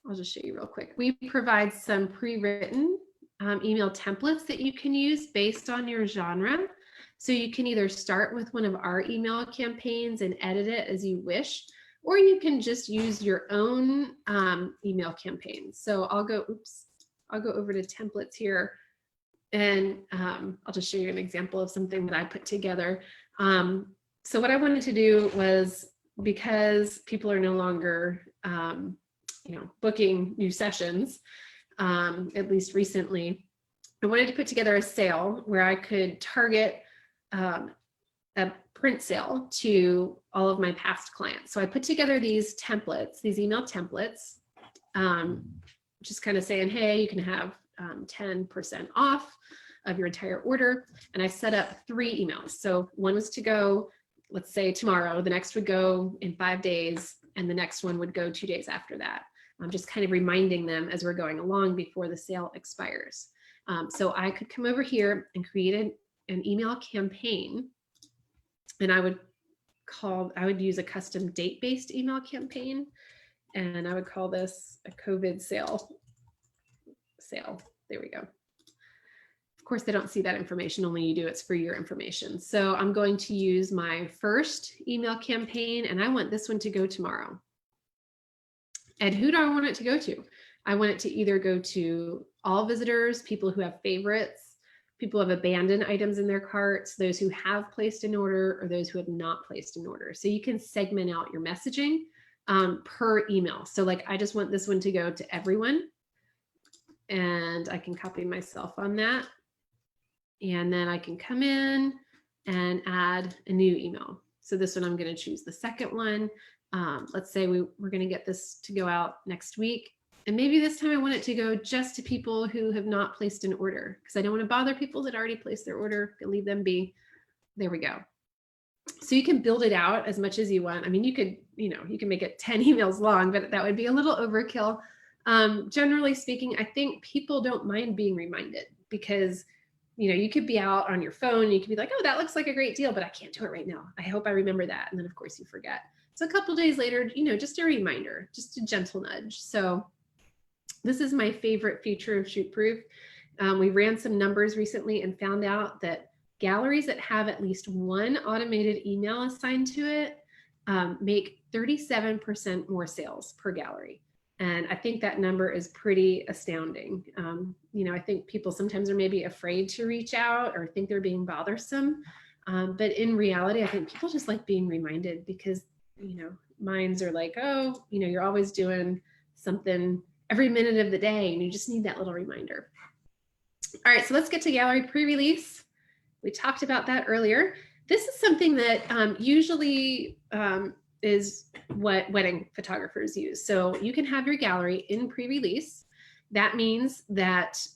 I'll just show you real quick. We provide some pre-written email templates that you can use based on your genre. So you can either start with one of our email campaigns and edit it as you wish, or you can just use your own email campaign. So I'll go over to templates here, and I'll just show you an example of something that I put together. So what I wanted to do was, because people are no longer booking new sessions, at least recently, I wanted to put together a sale where I could target a print sale to all of my past clients. So I put together these templates, these email templates, just kind of saying, hey, you can have 10% off of your entire order. And I set up 3 emails. So one was to go, let's say tomorrow, the next would go in 5 days, and the next one would go 2 days after that. I'm just kind of reminding them as we're going along before the sale expires. So I could come over here and create an email campaign, and I would use a custom date-based email campaign, and I would call this a COVID sale. There we go. Of course, they don't see that information, only you do. It's for your information. So I'm going to use my first email campaign, and I want this one to go tomorrow. And who do I want it to go to? I want it to either go to all visitors, people who have favorites, people who have abandoned items in their carts, those who have placed an order, or those who have not placed an order. So you can segment out your messaging per email. So like, I just want this one to go to everyone, and I can copy myself on that. And then I can come in and add a new email. So this one, I'm going to choose the second one. Let's say we're going to get this to go out next week. And maybe this time I want it to go just to people who have not placed an order, because I don't want to bother people that already placed their order and leave them be. There we go. So you can build it out as much as you want. I mean, you can make it 10 emails long, but that would be a little overkill. Generally speaking, I think people don't mind being reminded, because you could be out on your phone, you could be like, oh, that looks like a great deal, but I can't do it right now. I hope I remember that. And then of course you forget. So a couple days later, just a reminder, just a gentle nudge. So this is my favorite feature of Shootproof. We ran some numbers recently and found out that galleries that have at least one automated email assigned to it make 37% more sales per gallery. And I think that number is pretty astounding. I think people sometimes are maybe afraid to reach out or think they're being bothersome. But in reality, I think people just like being reminded, because, minds are like, oh, you're always doing something every minute of the day, and you just need that little reminder. All right, so let's get to gallery pre-release. We talked about that earlier. This is something that usually is what wedding photographers use. So you can have your gallery in pre-release. That means that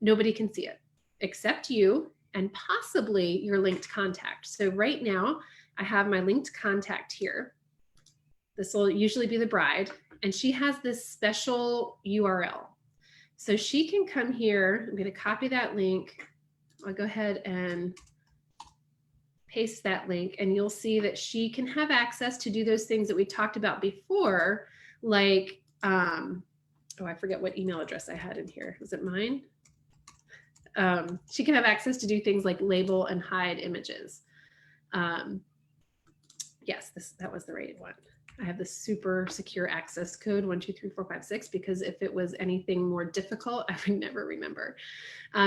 nobody can see it except you and possibly your linked contact. So right now I have my linked contact here. This will usually be the bride, and she has this special URL. So she can come here. I'm going to copy that link. I'll go ahead and paste that link, and you'll see that she can have access to do those things that we talked about before, like, oh, I forget what email address I had in here. Was it mine? She can have access to do things like label and hide images. Yes, that was the right one. I have the super secure access code 123456, because if it was anything more difficult, I would never remember.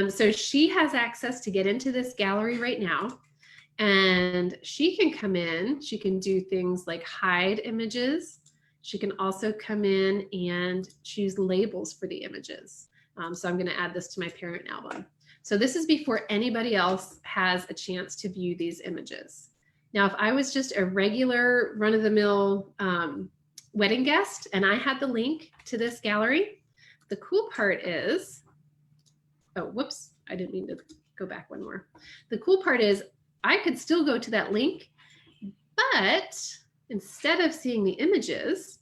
So she has access to get into this gallery right now. And she can come in, she can do things like hide images. She can also come in and choose labels for the images. So I'm going to add this to my parent album. So this is before anybody else has a chance to view these images. Now, if I was just a regular run-of-the-mill wedding guest and I had the link to this gallery, the cool part is, oh, whoops, I didn't mean to go back one more. The cool part is I could still go to that link But instead of seeing the images,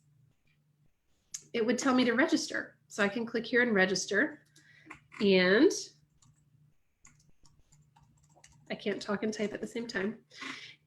it would tell me to register. So I can click here and register. And I can't talk and type at the same time.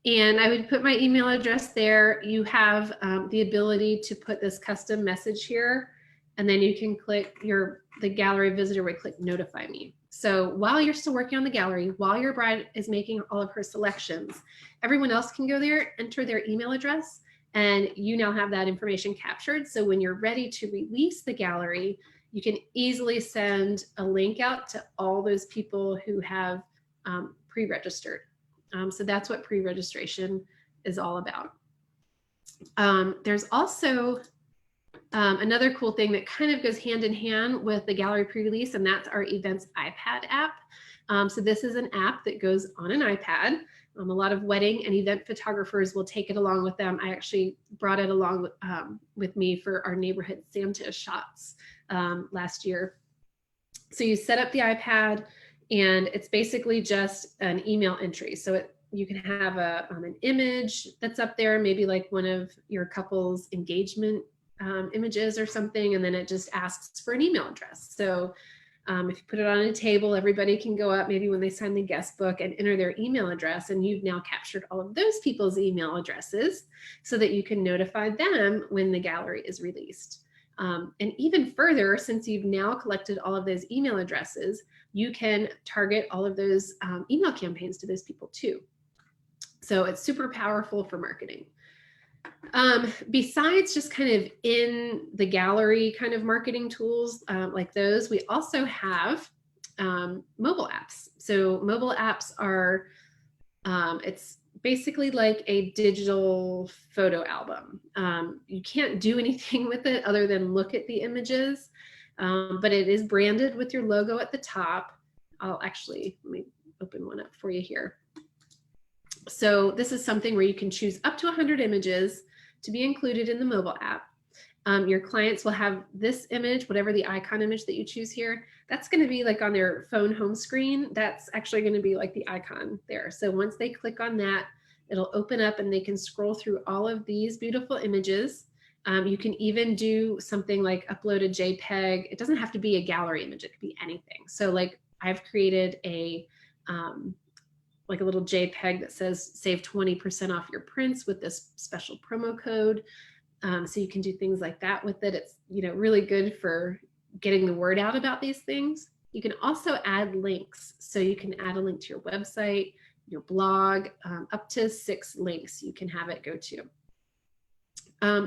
And I would put my email address there. You have the ability to put this custom message here, and then you can click the gallery visitor would click notify me. So while you're still working on the gallery, while your bride is making all of her selections, everyone else can go there, enter their email address, and you now have that information captured. So when you're ready to release the gallery, you can easily send a link out to all those people who have pre-registered. So that's what pre-registration is all about. There's also another cool thing that kind of goes hand in hand with the gallery pre-release, and that's our events iPad app. So this is an app that goes on an iPad. A lot of wedding and event photographers will take it along with them. I actually brought it along with me for our neighborhood Santa shots last year. So you set up the iPad, and it's basically just an email entry. So you can have an image that's up there, maybe like one of your couple's engagement images or something, and then it just asks for an email address. So if you put it on a table, everybody can go up maybe when they sign the guest book and enter their email address, and you've now captured all of those people's email addresses so that you can notify them when the gallery is released. And even further, since you've now collected all of those email addresses, you can target all of those email campaigns to those people too. So it's super powerful for marketing. Besides just kind of in the gallery kind of marketing tools like those, we also have mobile apps. So mobile apps are, it's basically like a digital photo album. You can't do anything with it other than look at the images, but it is branded with your logo at the top. Let me open one up for you here. So this is something where you can choose up to 100 images to be included in the mobile app. Your clients will have this image, whatever the icon image that you choose here, that's going to be like on their phone home screen. That's actually going to be like the icon there. So once they click on that, it'll open up and they can scroll through all of these beautiful images. You can even do something like upload a JPEG. It doesn't have to be a gallery image. It could be anything. So like I've created like a little JPEG that says save 20% off your prints with this special promo code. So you can do things like that with it. It's really good for getting the word out about these things. You can also add links. So you can add a link to your website, your blog, up to 6 links you can have it go to.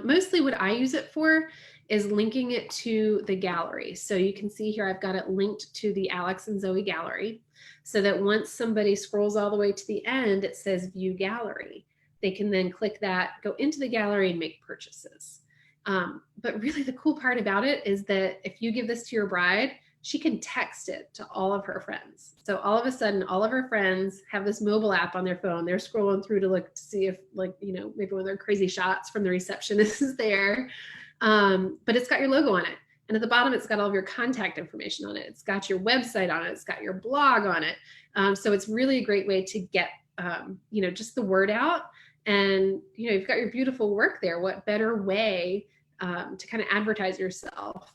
Mostly what I use it for is linking it to the gallery. So you can see here I've got it linked to the Alex and Zoe gallery, so that once somebody scrolls all the way to the end, it says view gallery. They can then click that, go into the gallery and make purchases. But really the cool part about it is that if you give this to your bride, she can text it to all of her friends. So all of a sudden, all of her friends have this mobile app on their phone. They're scrolling through to look to see if maybe one of their crazy shots from the receptionist is there. But it's got your logo on it. And at the bottom, it's got all of your contact information on it. It's got your website on it. It's got your blog on it. So it's really a great way to get, just the word out. And, you've got your beautiful work there. What better way to kind of advertise yourself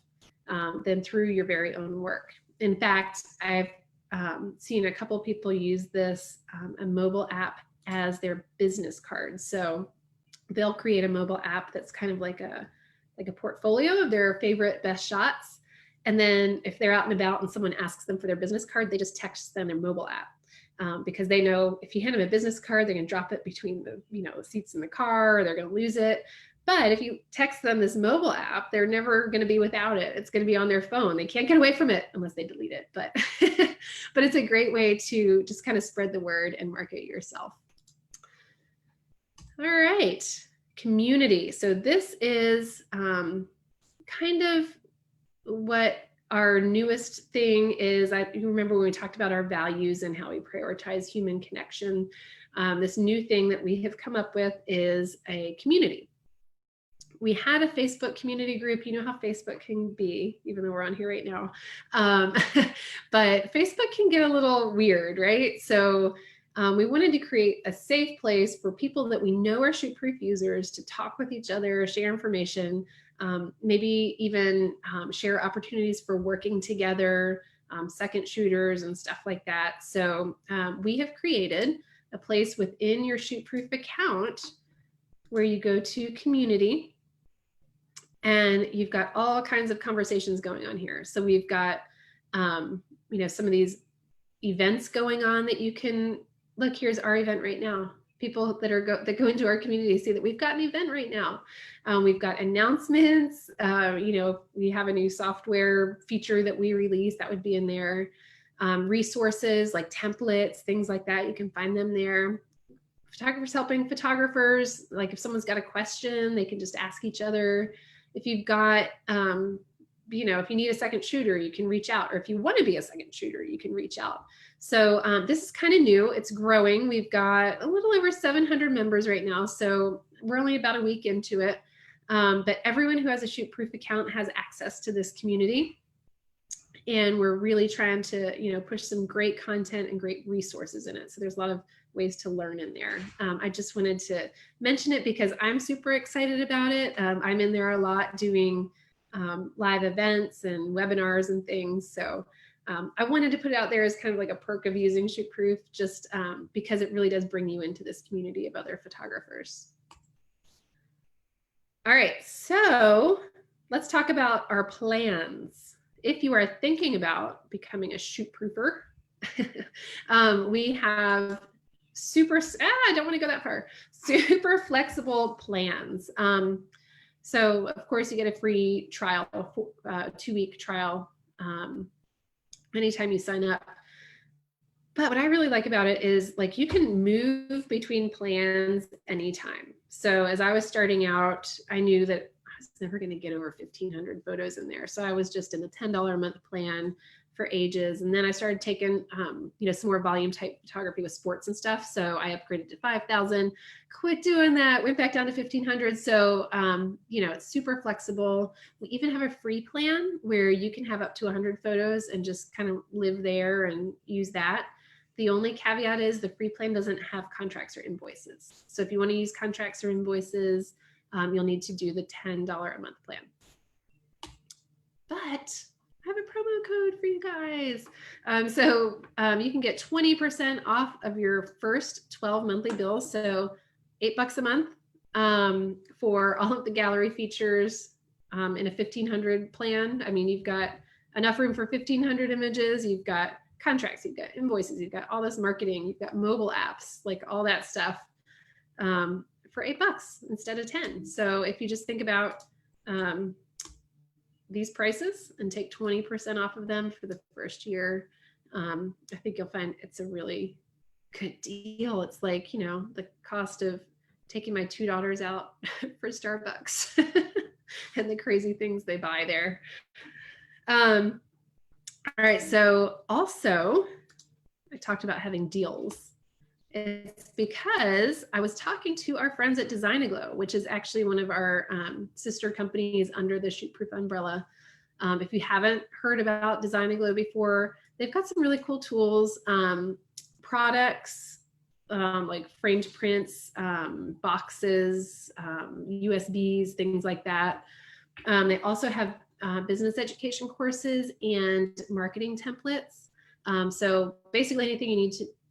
than through your very own work? In fact, I've seen a couple people use this, a mobile app as their business card. So they'll create a mobile app that's kind of like a portfolio of their favorite best shots. And then if they're out and about and someone asks them for their business card, they just text them their mobile app. Because they know if you hand them a business card, they're going to drop it between the seats in the car, or they're going to lose it. But if you text them this mobile app, they're never going to be without it. It's going to be on their phone. They can't get away from it unless they delete it. But but it's a great way to just kind of spread the word and market yourself. All right, community. So this is kind of what our newest thing is. You remember when we talked about our values and how we prioritize human connection. This new thing that we have come up with is a community. We had a Facebook community group. You know how Facebook can be, even though we're on here right now. But Facebook can get a little weird, right? So We wanted to create a safe place for people that we know are Shootproof users to talk with each other, share information, maybe even share opportunities for working together, second shooters and stuff like that. So we have created a place within your Shootproof account where you go to community, and you've got all kinds of conversations going on here. So we've got, some of these events going on that you can look. Here's our event right now. People that go into our community see that we've got an event right now. We've got announcements. We have a new software feature that we released that would be in there. Resources like templates, things like that. You can find them there. Photographers helping photographers. Like if someone's got a question, they can just ask each other. If you've got, if you need a second shooter, you can reach out. Or if you want to be a second shooter, you can reach out. So this is kind of new. It's growing. We've got a little over 700 members right now. So we're only about a week into it. But everyone who has a Shootproof account has access to this community. And we're really trying to, push some great content and great resources in it. So there's a lot of ways to learn in there. I just wanted to mention it because I'm super excited about it. I'm in there a lot doing live events and webinars and things. So I wanted to put it out there as kind of like a perk of using Shootproof, just because it really does bring you into this community of other photographers. All right, so let's talk about our plans. If you are thinking about becoming a Shootproofer, we have I don't want to go that far, super flexible plans. So of course you get a free trial, 2-week trial, anytime you sign up. But what I really like about it is like you can move between plans anytime. So as I was starting out, I knew that I was never going to get over 1,500 photos in there. So I was just in the $10 a month plan for ages. And then I started taking, some more volume type photography with sports and stuff. So I upgraded to 5,000, quit doing that, went back down to 1,500. So, it's super flexible. We even have a free plan where you can have up to 100 photos and just kind of live there and use that. The only caveat is the free plan doesn't have contracts or invoices. So if you want to use contracts or invoices, you'll need to do the $10 a month plan. But I have a promo code for you guys. You can get 20% off of your first 12 monthly bills. So $8 a month for all of the gallery features in a 1,500 plan. I mean, you've got enough room for 1,500 images. You've got contracts, you've got invoices, you've got all this marketing, you've got mobile apps, like all that stuff for $8 instead of 10. So if you just think about these prices and take 20% off of them for the first year, I think you'll find it's a really good deal. It's like, the cost of taking my 2 daughters out for Starbucks and the crazy things they buy there. All right, so also I talked about having deals. It's because I was talking to our friends at Design-A-Glow, which is actually one of our sister companies under the Shootproof umbrella. If you haven't heard about Design-A-Glow before, they've got some really cool tools, products, like framed prints, boxes, USBs, things like that. They also have business education courses and marketing templates. So basically anything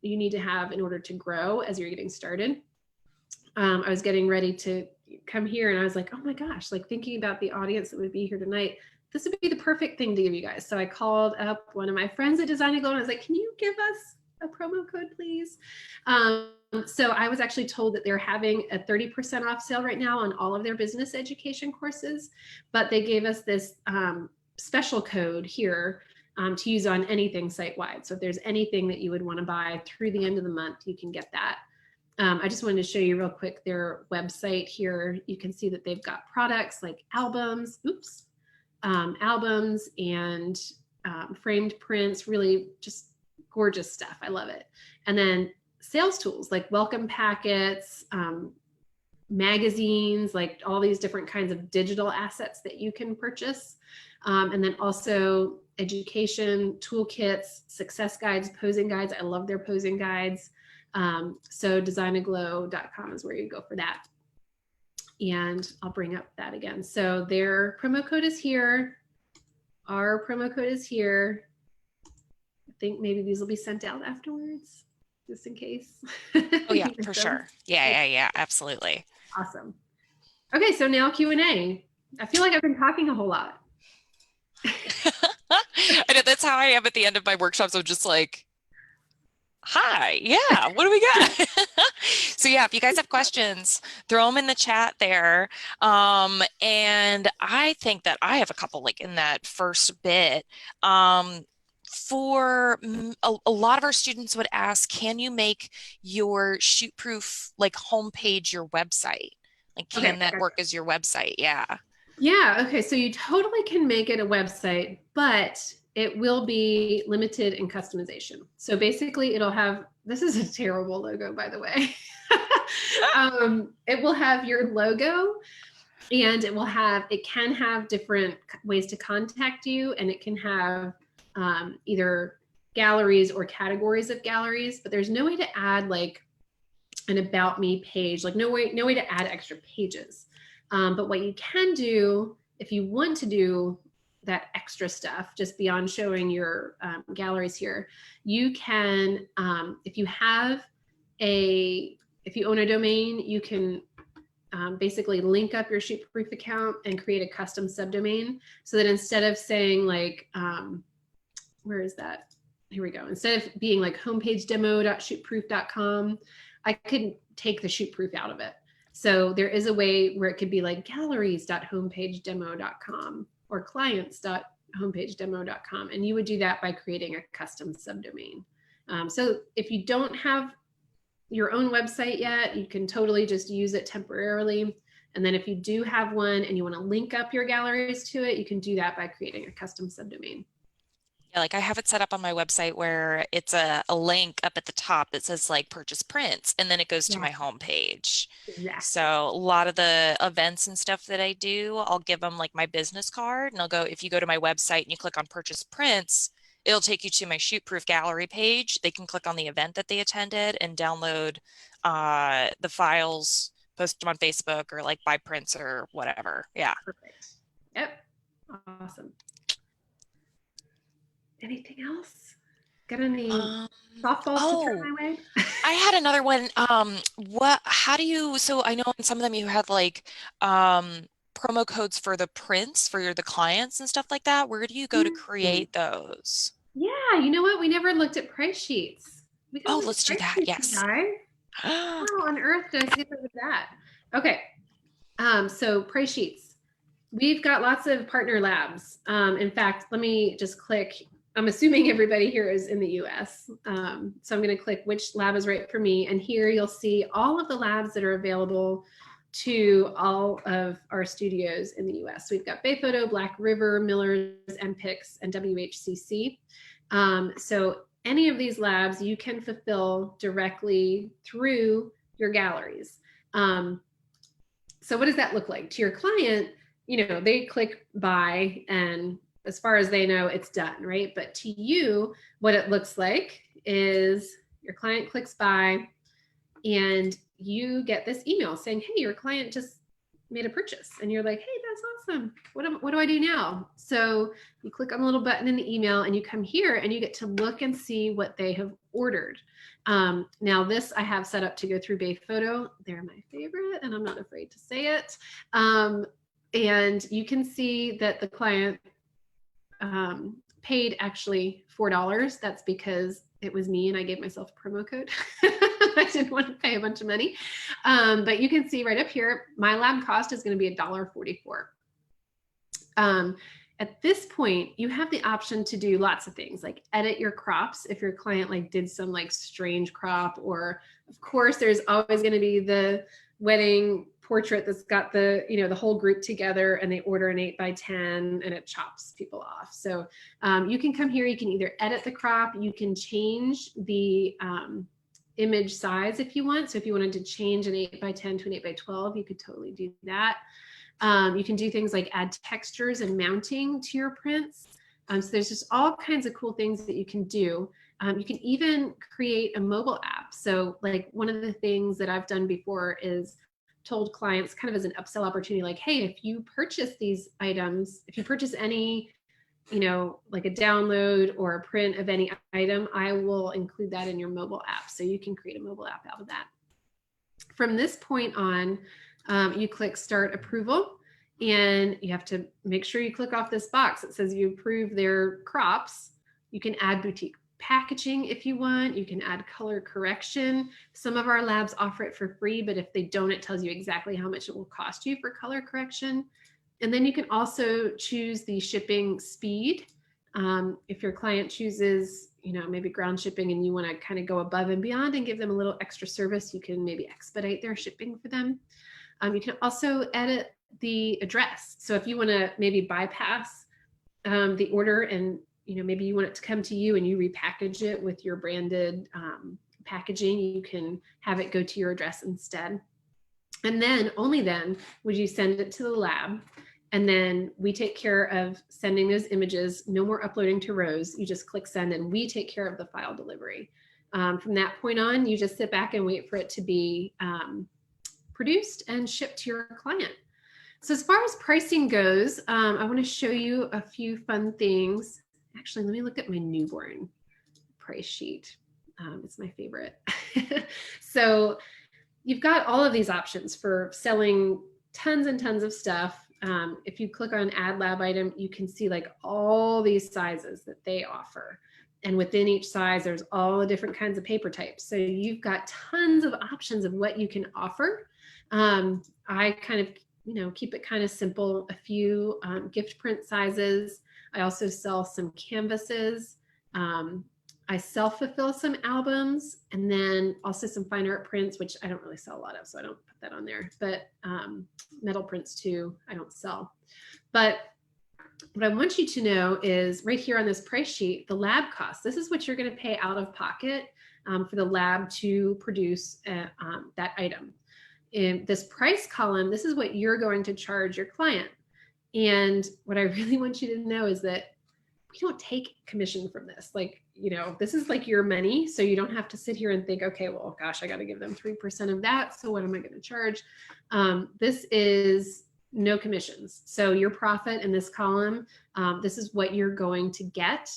you need to have in order to grow as you're getting started. I was getting ready to come here and I was like, oh my gosh, like thinking about the audience that would be here tonight, this would be the perfect thing to give you guys. So I called up one of my friends at Design-A-Glow and I was like, can you give us a promo code, please? So I was actually told that they're having a 30% off sale right now on all of their business education courses, but they gave us this special code here to use on anything site-wide. So if there's anything that you would want to buy through the end of the month, you can get that. I just wanted to show you real quick their website here. You can see that they've got products like albums, albums and framed prints, really just gorgeous stuff. I love it. And then sales tools like welcome packets, magazines, like all these different kinds of digital assets that you can purchase. And then also education toolkits, success guides, posing guides. I love their posing guides. So designaglow.com is where you go for that. And I'll bring up that again. So their promo code is here. Our promo code is here. I think maybe these will be sent out afterwards, just in case. Oh yeah, for sure. Yeah, absolutely. Awesome. Okay, so now Q&A. I feel like I've been talking a whole lot. I know that's how I am at the end of my workshops. I'm just like, hi, yeah, what do we got? So yeah, if you guys have questions, throw them in the chat there. And I think that I have a couple like in that first bit. For a lot of our students would ask, can you make your Shootproof like homepage your website? Like, can that work as your website? Yeah. Yeah, okay, so you totally can make it a website, but it will be limited in customization. So basically it'll have, this is a terrible logo, by the way. It will have your logo, and it can have different ways to contact you, and it can have either galleries or categories of galleries, but there's no way to add like an about me page, like no way to add extra pages. But what you can do if you want to do that extra stuff, just beyond showing your galleries here, you can, if you own a domain, you can basically link up your Shootproof account and create a custom subdomain, so that instead of saying like, where is that? Here we go. Instead of being like homepagedemo.shootproof.com, I could take the Shootproof out of it. So there is a way where it could be like galleries.homepagedemo.com or clients.homepagedemo.com. And you would do that by creating a custom subdomain. So if you don't have your own website yet, you can totally just use it temporarily. And then if you do have one and you want to link up your galleries to it, you can do that by creating a custom subdomain. Yeah, like I have it set up on my website where it's a link up at the top that says like purchase prints, and then it goes to my homepage. Exactly. So a lot of the events and stuff that I do, I'll give them like my business card, and I'll go, if you go to my website and you click on purchase prints, it'll take you to my Shootproof gallery page. They can click on the event that they attended and download the files, post them on Facebook, or like buy prints or whatever. Yeah. Perfect. Yep. Awesome. Anything else? Got any softballs to throw my way? I had another one. How do you, so I know in some of them you have like promo codes for the prints for the clients and stuff like that. Where do you go to create those? Yeah, you know what? We never looked at price sheets. We Oh, let's do that. Yes. How on earth did I skip over that? Okay. So price sheets. We've got lots of partner labs. In fact, let me just click. I'm assuming everybody here is in the US. So I'm going to click which lab is right for me. And here you'll see all of the labs that are available to all of our studios in the US. So we've got Bay Photo, Black River, Miller's, MPix, and WHCC. So any of these labs you can fulfill directly through your galleries. So what does that look like? To your client, they click buy, and as far as they know, it's done, right? But to you, what it looks like is your client clicks buy, and you get this email saying, hey, your client just made a purchase. And you're like, hey, that's awesome. What do I do now? So you click on the little button in the email, and you come here and you get to look and see what they have ordered. Now this I have set up to go through Bay Photo. They're my favorite, and I'm not afraid to say it. And you can see that the client paid actually $4. That's because it was me and I gave myself a promo code. I didn't want to pay a bunch of money. But you can see right up here, my lab cost is going to be $1.44. At this point, you have the option to do lots of things, like edit your crops if your client like did some like strange crop, or of course there's always going to be the wedding portrait that's got the the whole group together and they order an 8x10 and it chops people off. So you can come here, you can either edit the crop, you can change the image size if you want. So if you wanted to change an 8x10 to an 8x12, you could totally do that. You can do things like add textures and mounting to your prints. So there's just all kinds of cool things that you can do. You can even create a mobile app. So like one of the things that I've done before is told clients kind of as an upsell opportunity, like, hey, if you purchase these items, if you purchase any, like a download or a print of any item, I will include that in your mobile app. So you can create a mobile app out of that. From this point on, you click Start Approval, and you have to make sure you click off this box that says you approve their crops. You can add boutique packaging if you want. You can add color correction. Some of our labs offer it for free, but if they don't, it tells you exactly how much it will cost you for color correction. And then you can also choose the shipping speed. If your client chooses, maybe ground shipping and you want to kind of go above and beyond and give them a little extra service, you can maybe expedite their shipping for them. You can also edit the address. So if you want to maybe bypass the order and maybe you want it to come to you and you repackage it with your branded packaging, you can have it go to your address instead. And then only then would you send it to the lab. And then we take care of sending those images. No more uploading to Rose. You just click send and we take care of the file delivery. From that point on, you just sit back and wait for it to be produced and shipped to your client. So as far as pricing goes, I want to show you a few fun things. Actually, let me look at my newborn price sheet. It's my favorite. So you've got all of these options for selling tons and tons of stuff. If you click on add lab item, you can see like all these sizes that they offer. And within each size, there's all the different kinds of paper types. So you've got tons of options of what you can offer. I kind of, keep it kind of simple, a few gift print sizes. I also sell some canvases. I self-fulfill some albums, and then also some fine art prints, which I don't really sell a lot of, so I don't put that on there. But metal prints too, I don't sell. But what I want you to know is right here on this price sheet, the lab cost. This is what you're going to pay out of pocket for the lab to produce that item. In this price column, this is what you're going to charge your client. And what I really want you to know is that we don't take commission from this. Like, this is like your money. So you don't have to sit here and think, okay, well, gosh, I got to give them 3% of that. So what am I going to charge? This is no commissions. So your profit in this column, this is what you're going to get,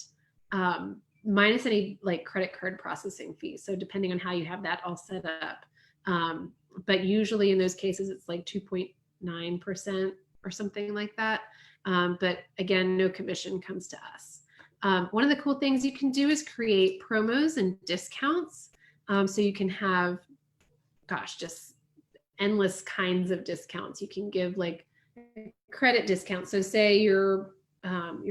minus any like credit card processing fees. So depending on how you have that all set up. But usually in those cases, it's like 2.9% or something like that. But again, no commission comes to us. One of the cool things you can do is create promos and discounts. So you can have, just endless kinds of discounts. You can give like credit discounts. So say your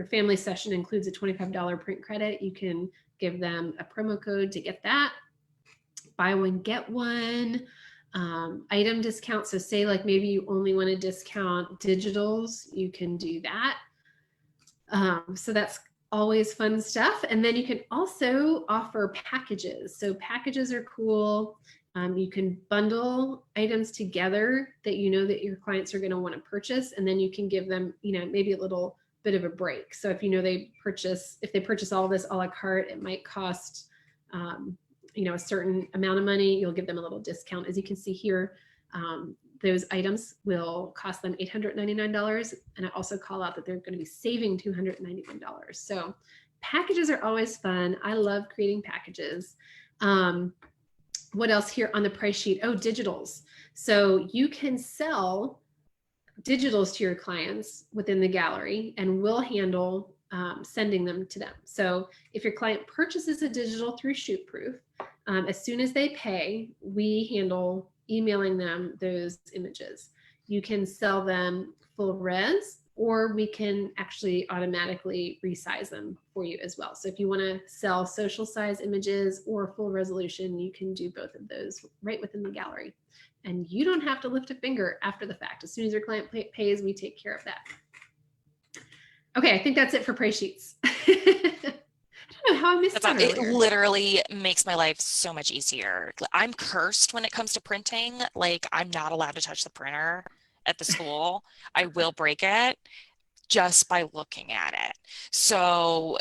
family session includes a $25 print credit. You can give them a promo code to get that. Buy one, get one. Item discount. So say like maybe you only want to discount digitals, you can do that. So that's always fun stuff. And then you can also offer packages. So packages are cool. You can bundle items together that that your clients are going to want to purchase, and then you can give them, maybe a little bit of a break. So if if they purchase all this a la carte, it might cost a certain amount of money. You'll give them a little discount. As you can see here, those items will cost them $899. And I also call out that they're going to be saving $291. So packages are always fun. I love creating packages. What else here on the price sheet? Oh, digitals. So you can sell digitals to your clients within the gallery, and we'll handle sending them to them. So if your client purchases a digital through Shootproof, as soon as they pay, we handle emailing them those images. You can sell them full res, or we can actually automatically resize them for you as well. So if you want to sell social size images or full resolution, you can do both of those right within the gallery. And you don't have to lift a finger after the fact. As soon as your client pays, we take care of that. Okay, I think that's it for price sheets. I don't know how I missed that earlier. It literally makes my life so much easier. I'm cursed when it comes to printing. Like, I'm not allowed to touch the printer at the school. I will break it just by looking at it. So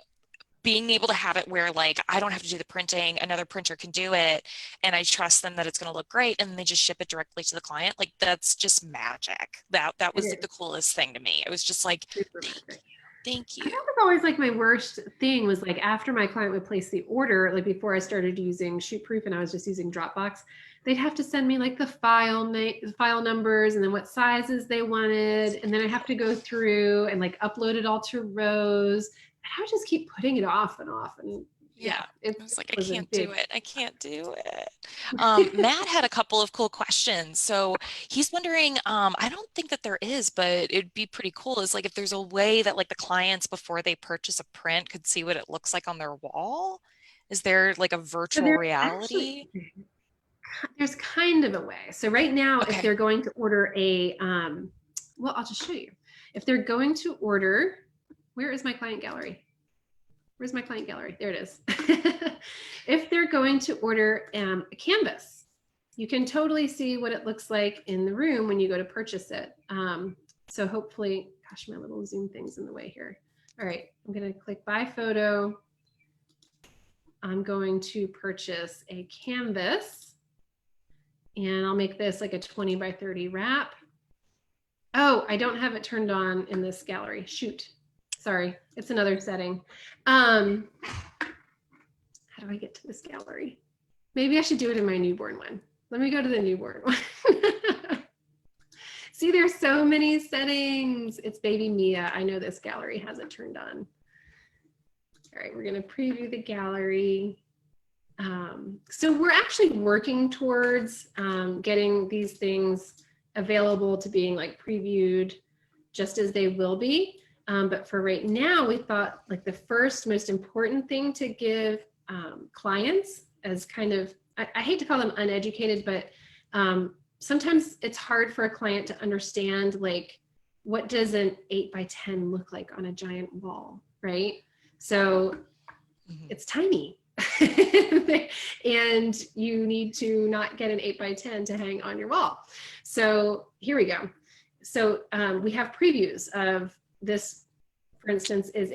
being able to have it where like I don't have to do the printing, another printer can do it, and I trust them that it's going to look great, and they just ship it directly to the client. Like that's just magic. That It was like is the coolest thing to me. It was just like, super thank magic. you, thank That you. was always like my worst thing was like after my client would place the order, like before I started using Shootproof and I was just using Dropbox, they'd have to send me like the file numbers and then what sizes they wanted, and then I have to go through and like upload it all to rows. And I would just keep putting it off and off, and Yeah. yeah, it I was like, I was a can't do big. it. I can't do it. Matt had a couple of cool questions. So he's wondering, I don't think that there is, but it'd be pretty cool is like if there's a way that like the clients before they purchase a print could see what it looks like on their wall. Is there like a So virtual reality? there's kind of a way. So right now, if Okay. they're going to order a, well, I'll just show you. If they're going to order, where is my client gallery? Where's my client gallery? There it is. If they're going to order a canvas, you can totally see what it looks like in the room when you go to purchase it. So hopefully, gosh, my little Zoom thing's in the way here. All right, I'm going to click buy photo. I'm going to purchase a canvas, and I'll make this like a 20 by 30 wrap. Oh, I don't have it turned on in this gallery. Shoot. Sorry, it's another setting. How do I get to this gallery? Maybe I should do it in my newborn one. Let me go to the newborn one. See, there's so many settings. It's baby Mia. I know this gallery has it turned on. All right, we're gonna preview the gallery. So we're actually working towards getting these things available to being like previewed just as they will be. But for right now, we thought like the first most important thing to give clients as kind of, I hate to call them uneducated, but sometimes it's hard for a client to understand like what does an 8 by 10 look like on a giant wall, right? So it's tiny. And you need to not get an 8 by 10 to hang on your wall. So here we go. So we have previews of this, for instance, is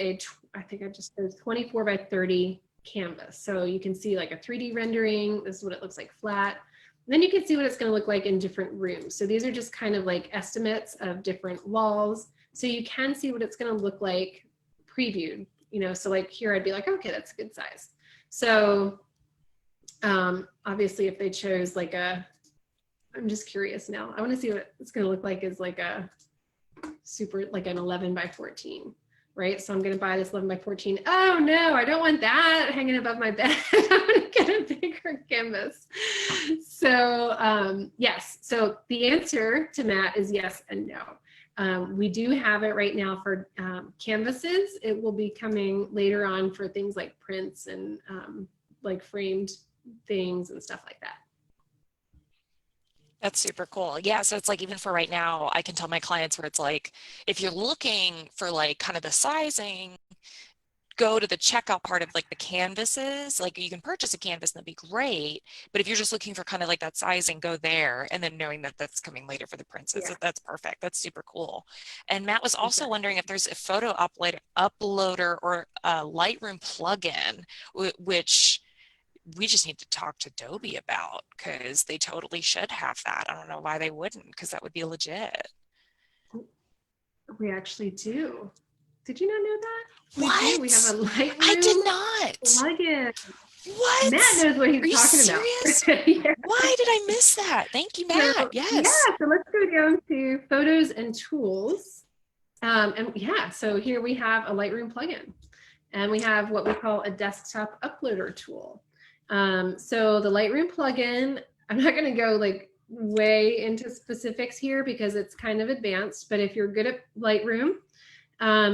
I think I just said 24 by 30 canvas. So you can see like a 3D rendering. This is what it looks like flat. And then you can see what it's going to look like in different rooms. So these are just kind of like estimates of different walls. So you can see what it's going to look like previewed, you know, so like here I'd be like, okay, that's a good size. So obviously if they chose like I'm just curious now. I want to see what it's going to look like is like a super, like an 11 by 14, right? So I'm going to buy this 11 by 14. Oh no, I don't want that hanging above my bed. I want to get a bigger canvas. So yes, so the answer to Matt is yes and no. We do have it right now for canvases. It will be coming later on for things like prints and like framed things and stuff like that. That's super cool. Yeah, so it's like even for right now, I can tell my clients where it's like, if you're looking for like kind of the sizing, go to the checkout part of like the canvases. Like you can purchase a canvas and that'd be great. But if you're just looking for kind of like that sizing, go there. And then knowing that that's coming later for the princes, Yeah, that's perfect. That's super cool. And Matt was also exactly. wondering if there's a photo uploader or a Lightroom plugin, which we just need to talk to Adobe about because they totally should have that. I don't know why they wouldn't, because that would be legit. We actually do. Did you not know that? We do. We have What? a I did Lightroom not. plugin. Matt What? knows what Are he's you talking about. serious? Yeah. Why did I miss that? Thank you, Matt. So yeah, Yes. so let's go down to photos and tools. And yeah, so here we have a Lightroom plugin, and we have what we call a desktop uploader tool. So the Lightroom plugin, I'm not going to go like way into specifics here because it's kind of advanced, but if you're good at Lightroom,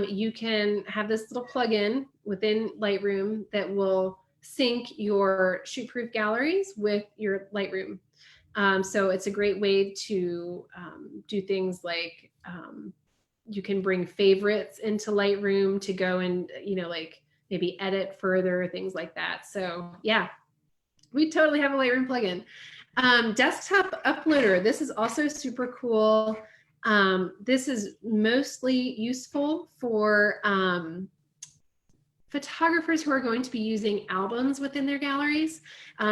you can have this little plugin within Lightroom that will sync your Shootproof galleries with your Lightroom. So it's a great way to do things like you can bring favorites into Lightroom to go and, you know, like maybe edit further, things like that. So yeah, we totally have a Lightroom plugin. Desktop uploader, this is also super cool. This is mostly useful for photographers who are going to be using albums within their galleries.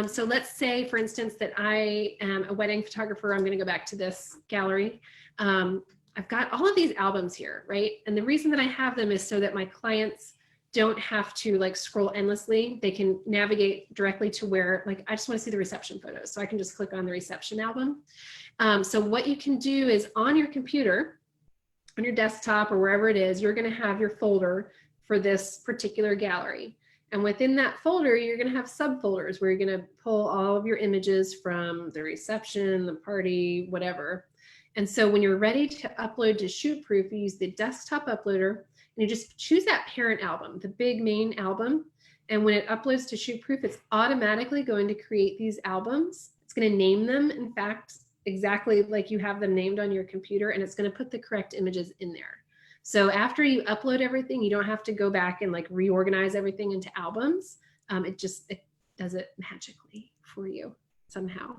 So let's say, for instance, that I am a wedding photographer. I'm going to go back to this gallery. I've got all of these albums here, right? And the reason that I have them is so that my clients don't have to like scroll endlessly. They can navigate directly to where, like, I just want to see the reception photos. So I can just click on the reception album. So what you can do is on your computer, on your desktop or wherever it is, you're going to have your folder for this particular gallery. And within that folder, you're going to have subfolders where you're going to pull all of your images from the reception, the party, whatever. And so when you're ready to upload to Shootproof, you use the desktop uploader and you just choose that parent album, the big main album. And when it uploads to Shootproof, it's automatically going to create these albums. It's going to name them, in fact, exactly like you have them named on your computer, and it's going to put the correct images in there. So after you upload everything, you don't have to go back and like reorganize everything into albums. It does it magically for you somehow.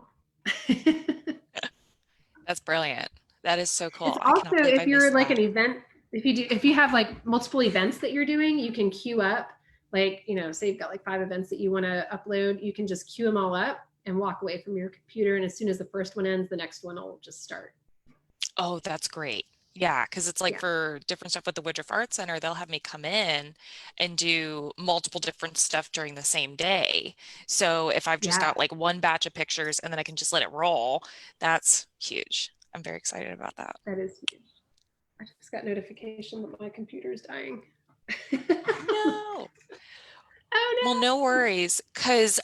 That's brilliant. That is so cool. It's I cannot also, believe if I you're missed like that. an event, if you have like multiple events that you're doing, you can queue up, like, you know, say you've got like 5 events that you want to upload, you can just queue them all up and walk away from your computer. And as soon as the first one ends, the next one will just start. Oh, that's great. Yeah, because it's like Yeah. for different stuff with the Woodruff Art Center, they'll have me come in and do multiple different stuff during the same day. So if I've just Yeah. got like one batch of pictures and then I can just let it roll, that's huge. I'm very excited about that. That is huge. I just got notification that my computer is dying. No. Well, Oh no worries, because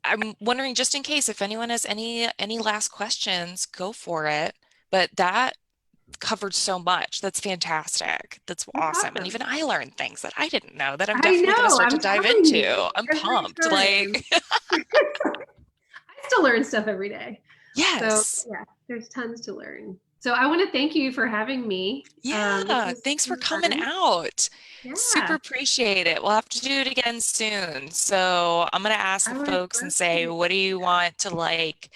I'm wondering just in case if anyone has any last questions, go for it. But that covered so much. That's fantastic. That's no, that's awesome. And awesome. even I learned things that I didn't know that I'm I definitely going to know. start to I'm dive telling into. you, I'm every pumped. time. Like, I still learn stuff every day. So yes. yeah, there's tons to learn. So I want to thank you for having me. This Yeah. was Thanks for super coming fun. out. Super Yeah, appreciate it. We'll have to do it again soon. So I'm going to ask I the would folks and love say, to. what do you want to like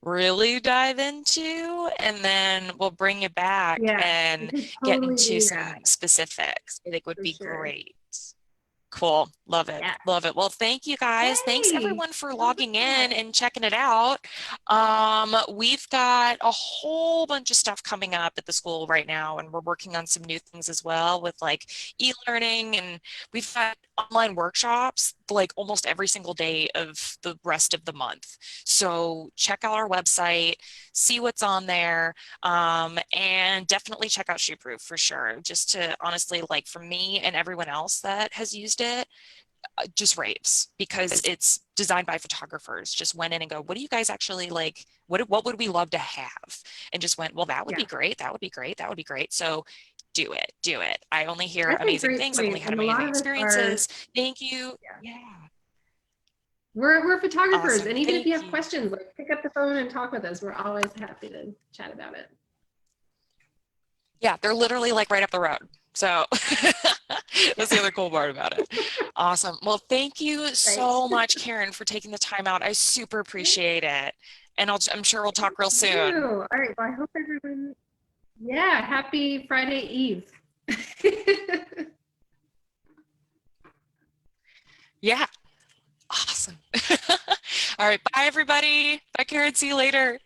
really dive into? And then we'll bring you back Yeah, we and could get totally into do that some specifics. I think would for be sure. great. Cool. Love it. Yeah. Love it. Well, thank you guys. Thanks Yay! everyone for Love logging in that. and checking it out. We've got a whole bunch of stuff coming up at the school right now, and we're working on some new things as well with like e-learning, and we've got online workshops like almost every single day of the rest of the month. So check out our website, see what's on there, and definitely check out Shootproof for sure. Just to honestly, like for me and everyone else that has used it, just raves because it's designed by photographers. Just went in and go, what do you guys actually like? What would we love to have? And just went, well, that would Yeah, be great. That would be great. That would be great. So do it. Do it. I only hear that's a amazing great things. I've only point. had And a lot amazing of us are, experiences. Thank you. yeah, Yeah. we're photographers. Awesome. And even if you Thank have you. questions, like pick up the phone and talk with us. We're always happy to chat about it. Yeah, they're literally like right up the road. So Yeah. that's the other cool part about it. Awesome. Well, thank you Right. so much, Karen, for taking the time out. I super appreciate it. And I'm sure we'll talk real soon. You. All right. Well, I hope everyone, yeah, happy Friday Eve. Yeah. Awesome. All right. Bye, everybody. Bye, Karen. See you later.